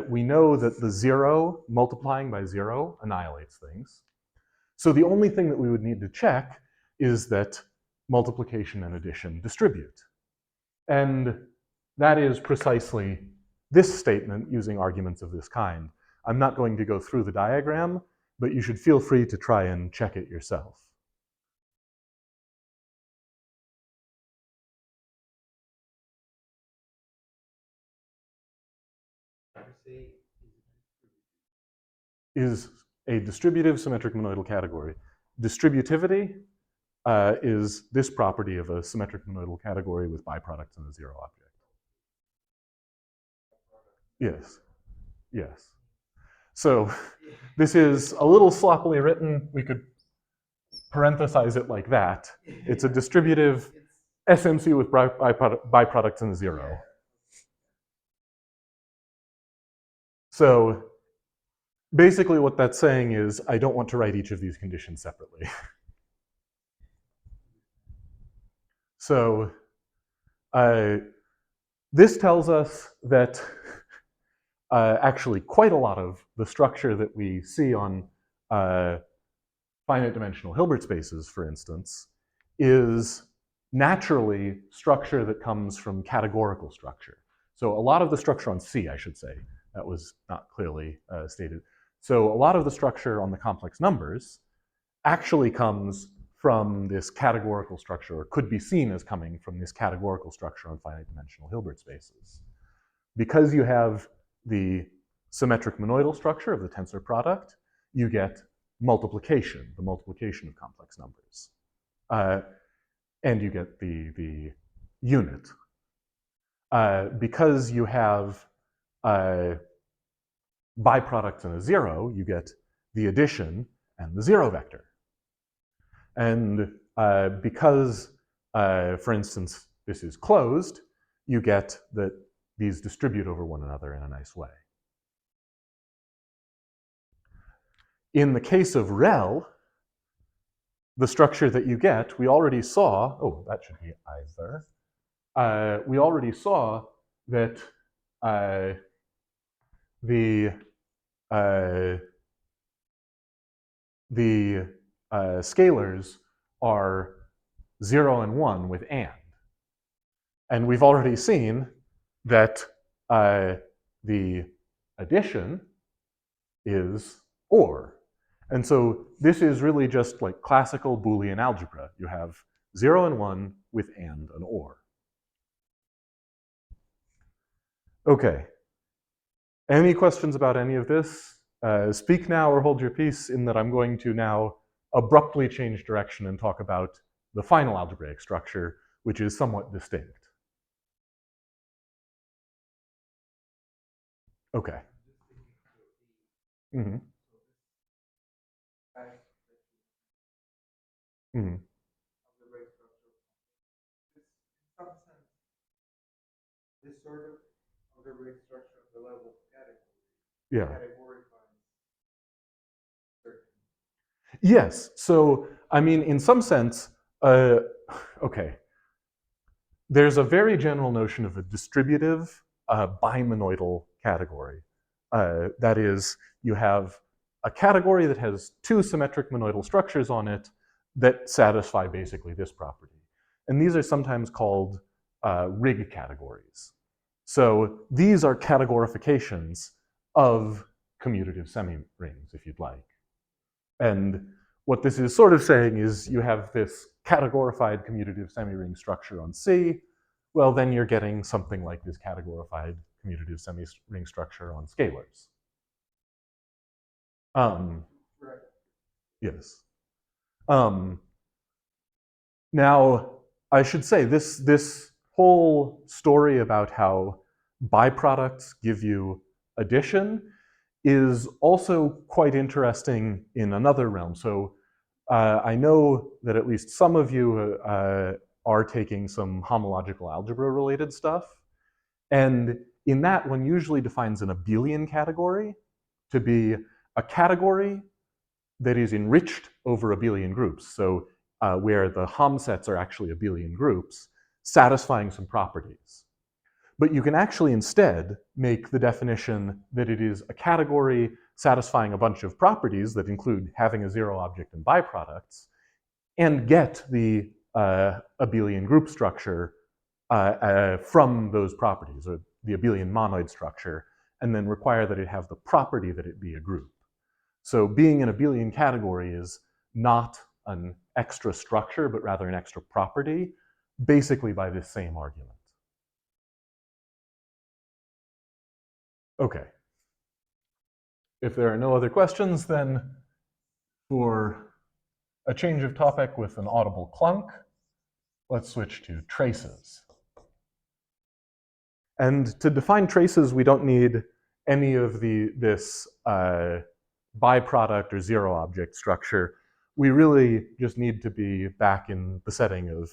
We know that the 0 multiplying by 0 annihilates things. So the only thing that we would need to check is that multiplication and addition distribute. And that is precisely this statement using arguments of this kind. I'm not going to go through the diagram, but you should feel free to try and check it yourself. Is a distributive symmetric monoidal category. Distributivity is this property of a symmetric monoidal category with biproducts and a zero object. Yes, yes. So this is a little sloppily written. We could parenthesize it like that. It's a distributive SMC with biproducts and a zero. So basically what that's saying is I don't want to write each of these conditions separately. So this tells us that actually quite a lot of the structure that we see on finite dimensional Hilbert spaces, for instance, is naturally structure that comes from categorical structure. So a lot of the structure on C, I should say, that was not clearly stated. So a lot of the structure on the complex numbers actually comes from this categorical structure, or could be seen as coming from this categorical structure on finite dimensional Hilbert spaces. Because you have the symmetric monoidal structure of the tensor product, you get multiplication, the multiplication of complex numbers. And you get the unit. Because you have biproducts and a zero, you get the addition and the zero vector. And because, for instance, this is closed, you get that these distribute over one another in a nice way. In the case of REL, the structure that you get, we already saw, oh, that should be either. We already saw that the scalars are 0 and 1 with and. And we've already seen that the addition is or. And so this is really just like classical Boolean algebra. You have 0 and 1 with and or. Okay. Any questions about any of this? Speak now or hold your peace, in that I'm going to now abruptly change direction and talk about the final algebraic structure, which is somewhat distinct. Okay. Mm-hmm. Mm-hmm. This sort of algebraic structure of the level of category. Yeah. Categorifies certain. Yes. So, I mean, in some sense, okay. There's a very general notion of a distributive bimonoidal category. That is, you have a category that has two symmetric monoidal structures on it that satisfy basically this property. And these are sometimes called rig categories. So these are categorifications of commutative semi-rings, if you'd like. And what this is sort of saying is you have this categorified commutative semi-ring structure on C, well, then you're getting something like this categorified commutative semi-ring structure on scalars. Right. Yes. Now, I should say this whole story about how biproducts give you addition is also quite interesting in another realm. So I know that at least some of you are taking some homological algebra related stuff. And in that, one usually defines an abelian category to be a category that is enriched over abelian groups. So where the Hom sets are actually abelian groups, satisfying some properties. But you can actually instead make the definition that it is a category satisfying a bunch of properties that include having a zero object and biproducts, and get the abelian group structure from those properties, or the abelian monoid structure, and then require that it have the property that it be a group. So being an abelian category is not an extra structure, but rather an extra property, basically by this same argument. Okay. If there are no other questions, then for a change of topic with an audible clunk, let's switch to traces. And to define traces, we don't need any of this biproduct or zero object structure. We really just need to be back in the setting of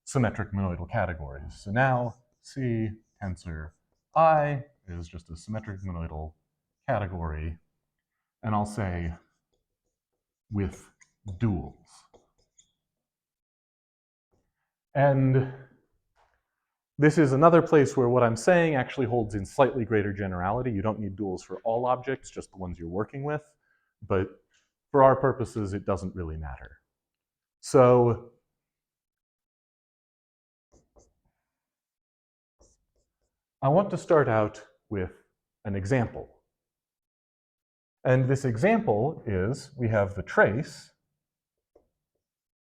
symmetric monoidal categories. So now C tensor I is just a symmetric monoidal category, and I'll say with duals. And This is another place where what I'm saying actually holds in slightly greater generality. You don't need duals for all objects, just the ones you're working with. But for our purposes, it doesn't really matter. So I want to start out with an example. And this example is we have the trace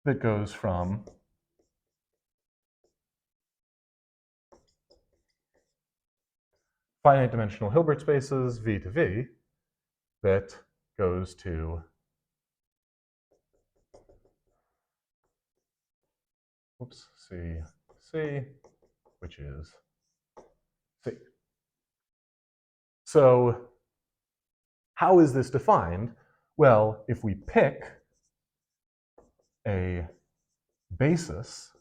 that goes from finite dimensional Hilbert spaces V to V that goes to C, which is C. So how is this defined? Well, if we pick a basis,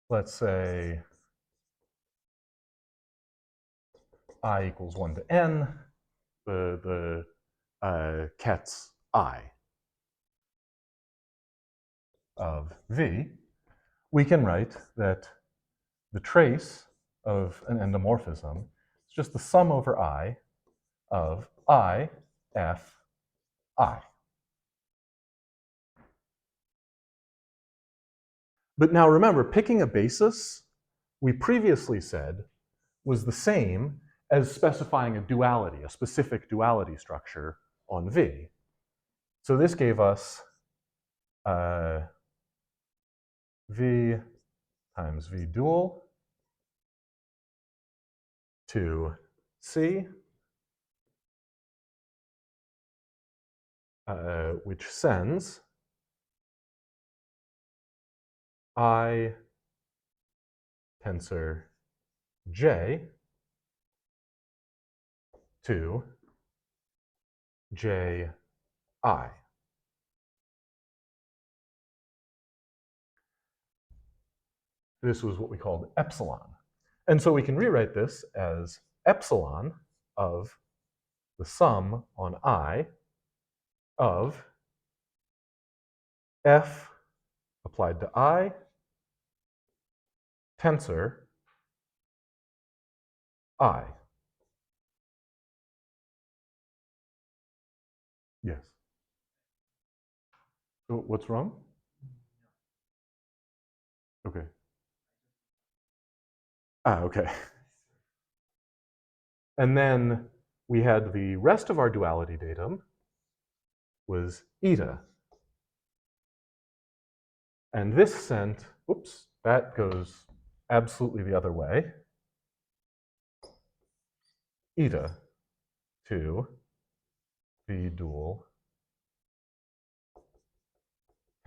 let's say I equals 1 to n, the kets I of V, we can write that the trace of an endomorphism is just the sum over I of I, F, I. But now remember, picking a basis, we previously said, was the same as specifying a duality, a specific duality structure on V. So this gave us V times V dual to C, which sends I tensor J to Ji. This was what we called epsilon. And so we can rewrite this as epsilon of the sum on I of F applied to I tensor I. Yes. So what's wrong? Okay. Okay. And then we had the rest of our duality datum was eta. And this sent, oops, that goes absolutely the other way. Eta to V dual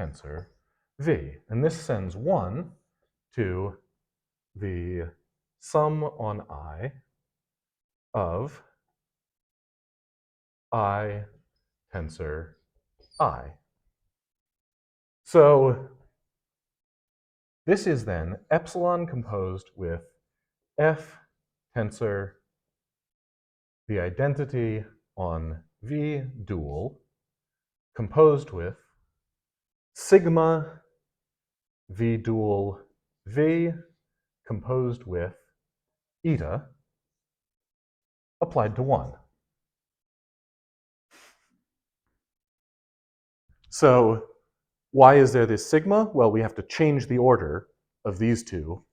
tensor V. And this sends 1 to the sum on I of I tensor I. So this is then epsilon composed with F tensor the identity on V dual composed with sigma V dual V composed with eta applied to 1. So why is there this sigma? Well, we have to change the order of these two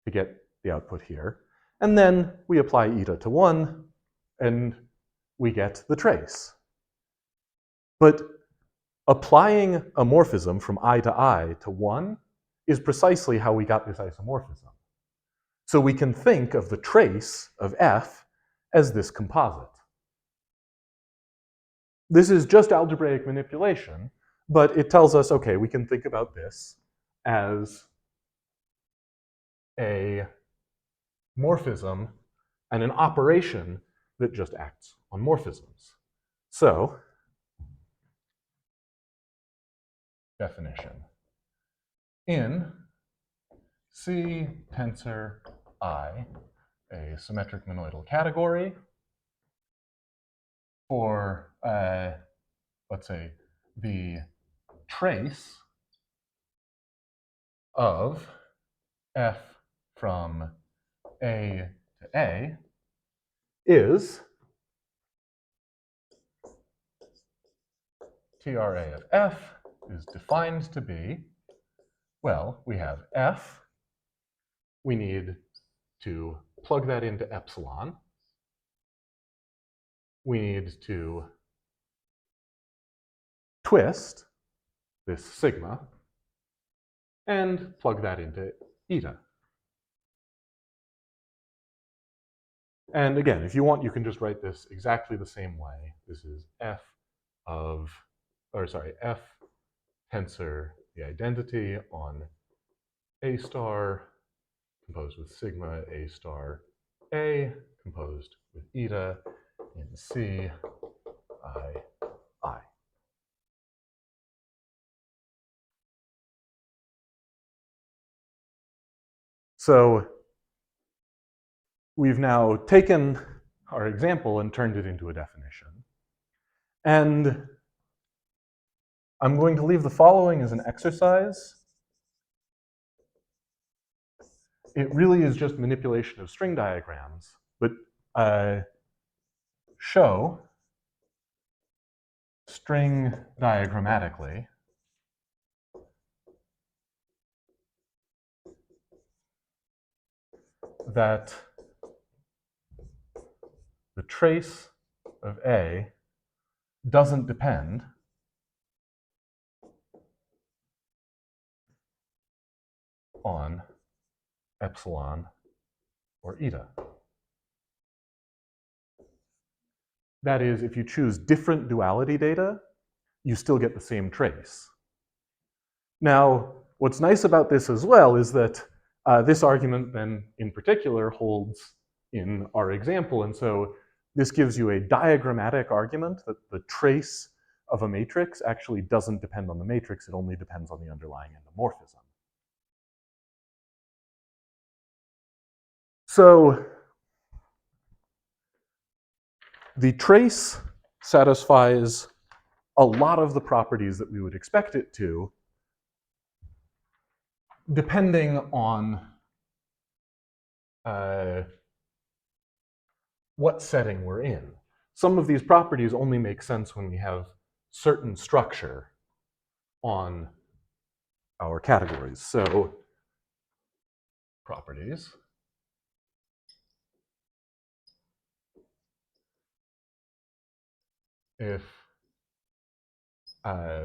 to get the output here. And then we apply eta to 1, and we get the trace. But applying a morphism from I to 1 is precisely how we got this isomorphism. So we can think of the trace of F as this composite. This is just algebraic manipulation, but it tells us, okay, we can think about this as a morphism and an operation that just acts on morphisms. So, definition. In C tensor I, a symmetric monoidal category, for, let's say, the trace of f from A to A is TRA of f is defined to be, well, we have f, we need to plug that into epsilon, we need to twist this sigma, and plug that into eta. And again, if you want, you can just write this exactly the same way. This is f of, or sorry, f tensor the identity on A star composed with sigma A star A composed with eta in C I. So we've now taken our example and turned it into a definition. And I'm going to leave the following as an exercise. It really is just manipulation of string diagrams, but show string diagrammatically that the trace of A doesn't depend on epsilon or eta. That is, if you choose different duality data, you still get the same trace. Now, what's nice about this as well is that this argument then, in particular, holds in our example, and so this gives you a diagrammatic argument that the trace of a matrix actually doesn't depend on the matrix, it only depends on the underlying endomorphism. So the trace satisfies a lot of the properties that we would expect it to, depending on what setting we're in. Some of these properties only make sense when we have certain structure on our categories. So properties. If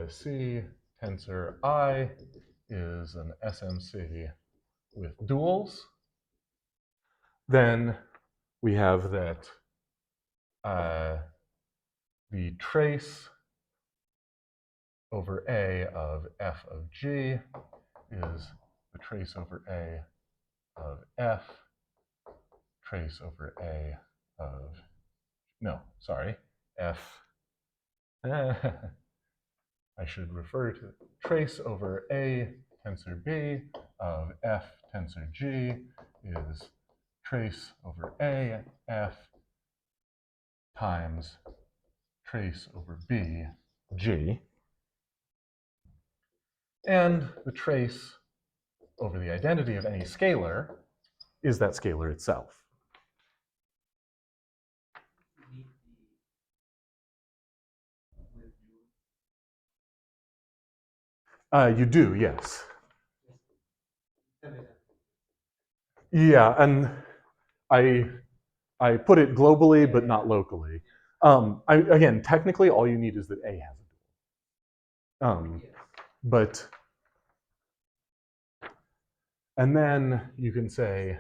C tensor I is an SMC with duals, then we have that the trace over A of f of G is the trace over A of F, trace over A of, no, sorry, F, I should refer to trace over A tensor B of F tensor G is trace over A F times trace over B G. And the trace over the identity of any scalar is that scalar itself. You do, yes. Yeah, and I put it globally, but not locally. Again, technically, all you need is that A has a dual. But, and then you can say,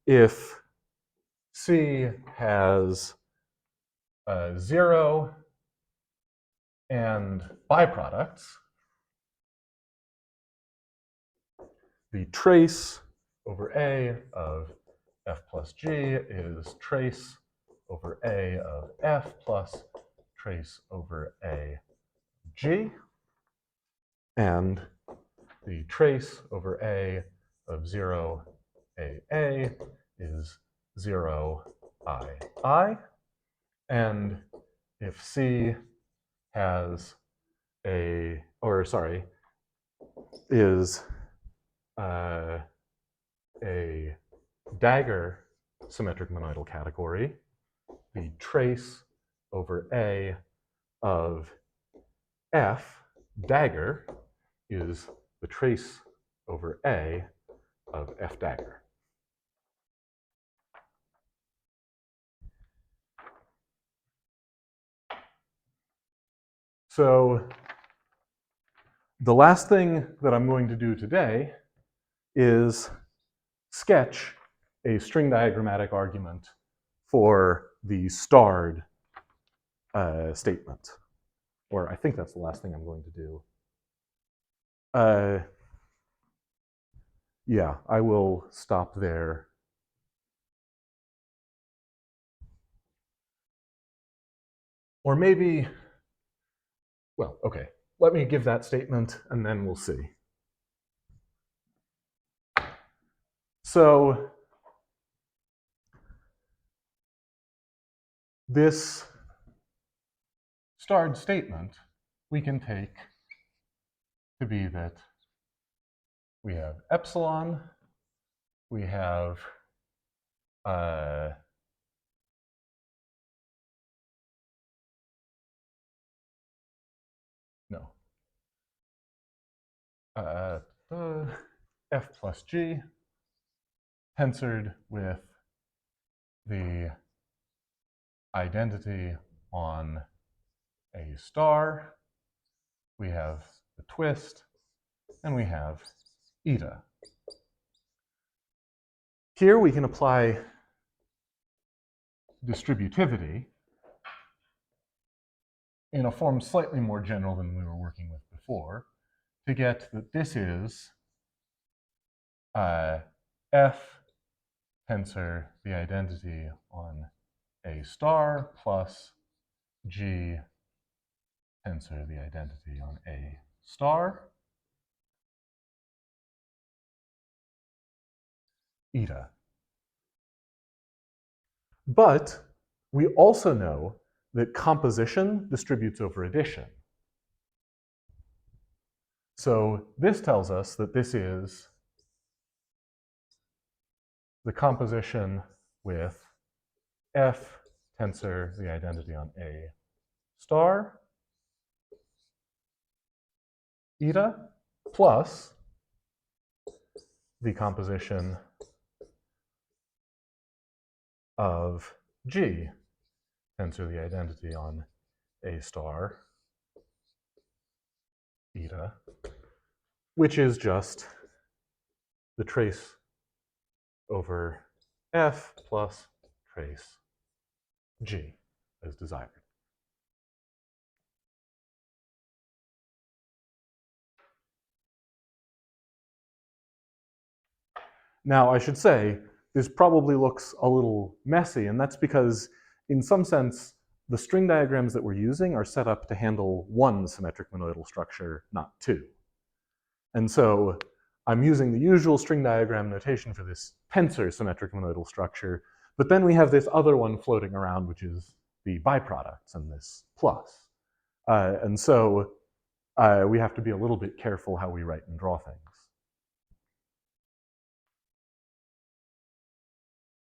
if C has 0 and biproducts, the trace over A of F plus G is trace over A of F plus trace over A G. And the trace over A of 0 AA is 0 I. And if C has a, or sorry, is a dagger symmetric monoidal category, the trace over A of F dagger is the trace over A of F dagger. So the last thing that I'm going to do today is sketch a string diagrammatic argument for the starred statement. Or I think that's the last thing I'm going to do. Yeah, I will stop there. Or maybe, well, okay, let me give that statement and then we'll see. So this starred statement we can take to be that we have epsilon, we have f plus g tensored with the identity on A star, we have the twist, and we have eta. Here we can apply distributivity in a form slightly more general than we were working with before to get that this is f tensor the identity on A star plus g tensor the identity on A star eta. But we also know that composition distributes over addition. So this tells us that this is the composition with f tensor the identity on A star eta plus the composition of G tensor the identity on A star eta, which is just the trace over F plus trace G as desired. Now, I should say, this probably looks a little messy, and that's because, in some sense, the string diagrams that we're using are set up to handle one symmetric monoidal structure, not two. And so I'm using the usual string diagram notation for this tensor symmetric monoidal structure, but then we have this other one floating around, which is the biproducts and this plus. And so we have to be a little bit careful how we write and draw things.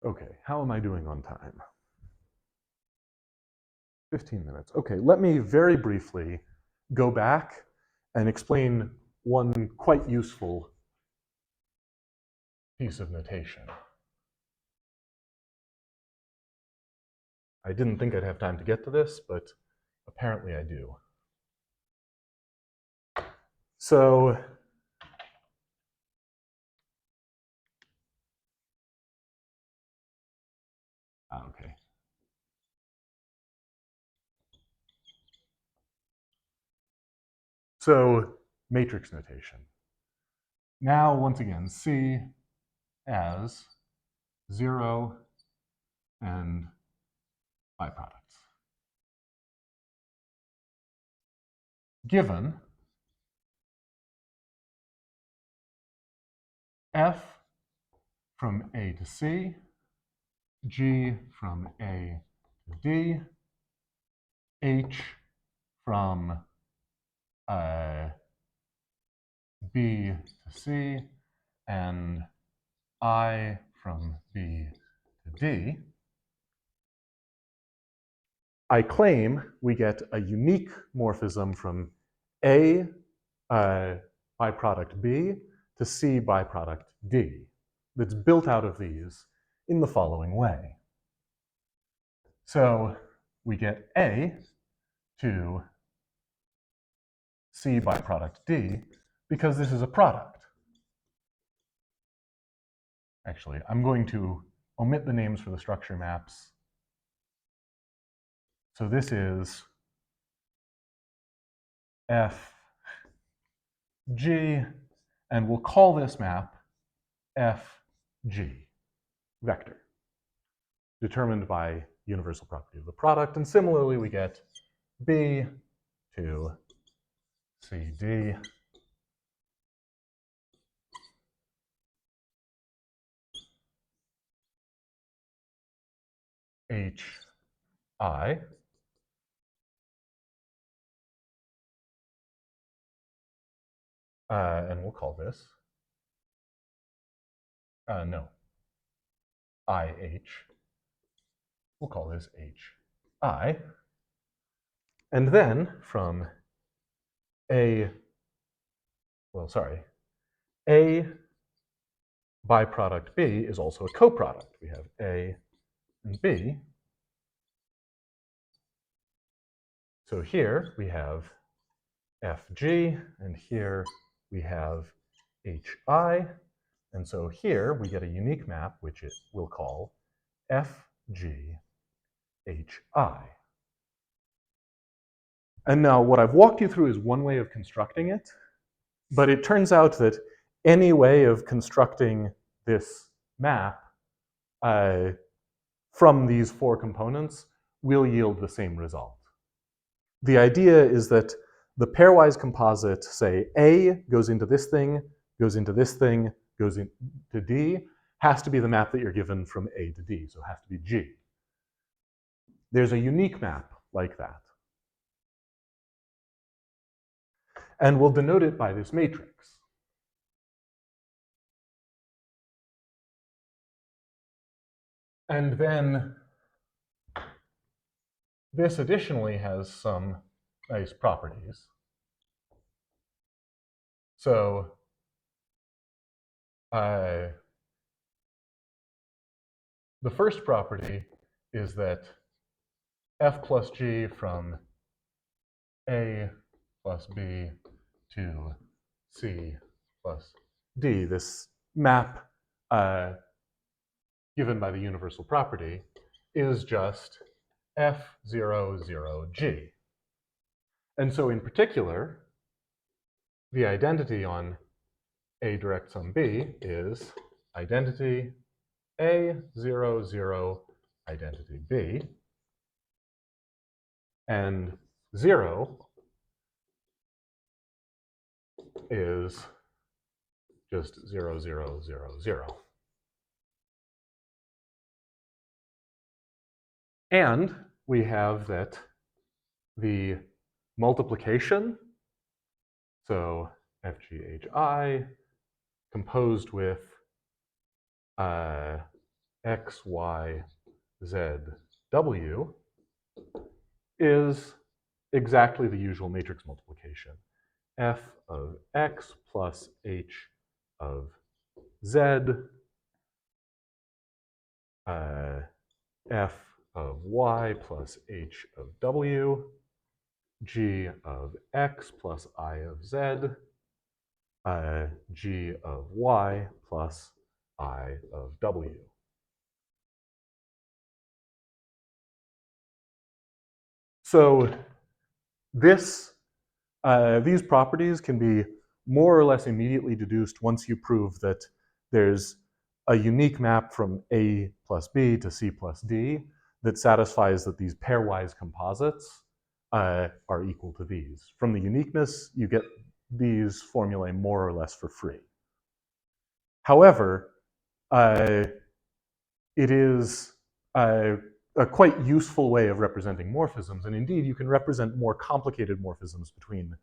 Okay, how am I doing on time? 15 minutes. Okay, let me very briefly go back and explain one quite useful piece of notation. I didn't think I'd have time to get to this, but apparently I do. So okay. So matrix notation. Now, once again, C as 0 and biproducts. Given F from A to C, G from A to D, H from B to C and I from B to D, I claim we get a unique morphism from A biproduct B to C biproduct D that's built out of these in the following way. So we get A to C biproduct D because this is a product. Actually, I'm going to omit the names for the structure maps. So this is F, G, and we'll call this map F, G, vector, determined by universal property of the product. And similarly, we get B to CD H, I, and we'll call this, no, IH. We'll call this HI. And then from A biproduct B is also a coproduct. We have A and B. So here we have FG, and here we have HI. And so here we get a unique map, which we'll call FGHI. And now what I've walked you through is one way of constructing it, but it turns out that any way of constructing this map from these four components will yield the same result. The idea is that the pairwise composite, say A goes into this thing, goes into this thing, goes into D, has to be the map that you're given from A to D, so it has to be G. There's a unique map like that. And we'll denote it by this matrix. And then this additionally has some nice properties. So the first property is that F plus G from A plus B to C plus D, this map given by the universal property, is just F0, 0, G. And so in particular, the identity on A direct sum B is identity A, 0, 0, identity B. And 0 is just 0, 0, 0, 0. And we have that the multiplication, so FGHI, composed with X, Y, Z, W, is exactly the usual matrix multiplication. F of X plus H of Z, F of Y plus H of W, G of X plus I of Z, G of Y plus I of W. So these properties can be more or less immediately deduced once you prove that there's a unique map from A plus B to C plus D that satisfies that these pairwise composites are equal to these. From the uniqueness, you get these formulae more or less for free. However, it is a quite useful way of representing morphisms, and indeed you can represent more complicated morphisms between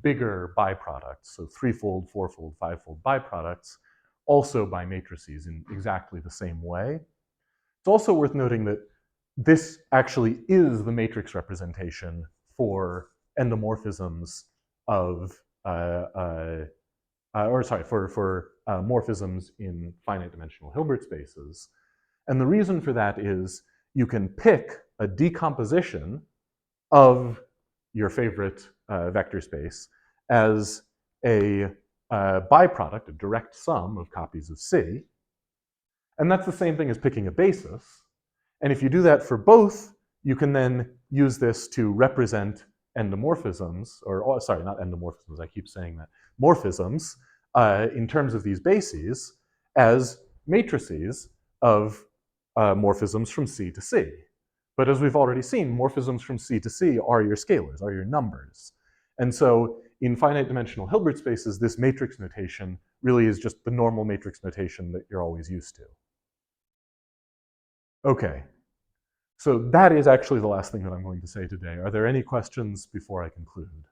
bigger biproducts, so threefold, fourfold, fivefold biproducts, also by matrices in exactly the same way. It's also worth noting that this actually is the matrix representation for endomorphisms of, morphisms in finite dimensional Hilbert spaces. And the reason for that is you can pick a decomposition of your favorite vector space as a biproduct, a direct sum of copies of C. And that's the same thing as picking a basis. And if you do that for both, you can then use this to represent endomorphisms, or sorry, not endomorphisms, I keep saying that, morphisms in terms of these bases as matrices of morphisms from C to C. But as we've already seen, morphisms from C to C are your scalars, are your numbers. And so in finite dimensional Hilbert spaces, this matrix notation really is just the normal matrix notation that you're always used to. Okay, so that is actually the last thing that I'm going to say today. Are there any questions before I conclude?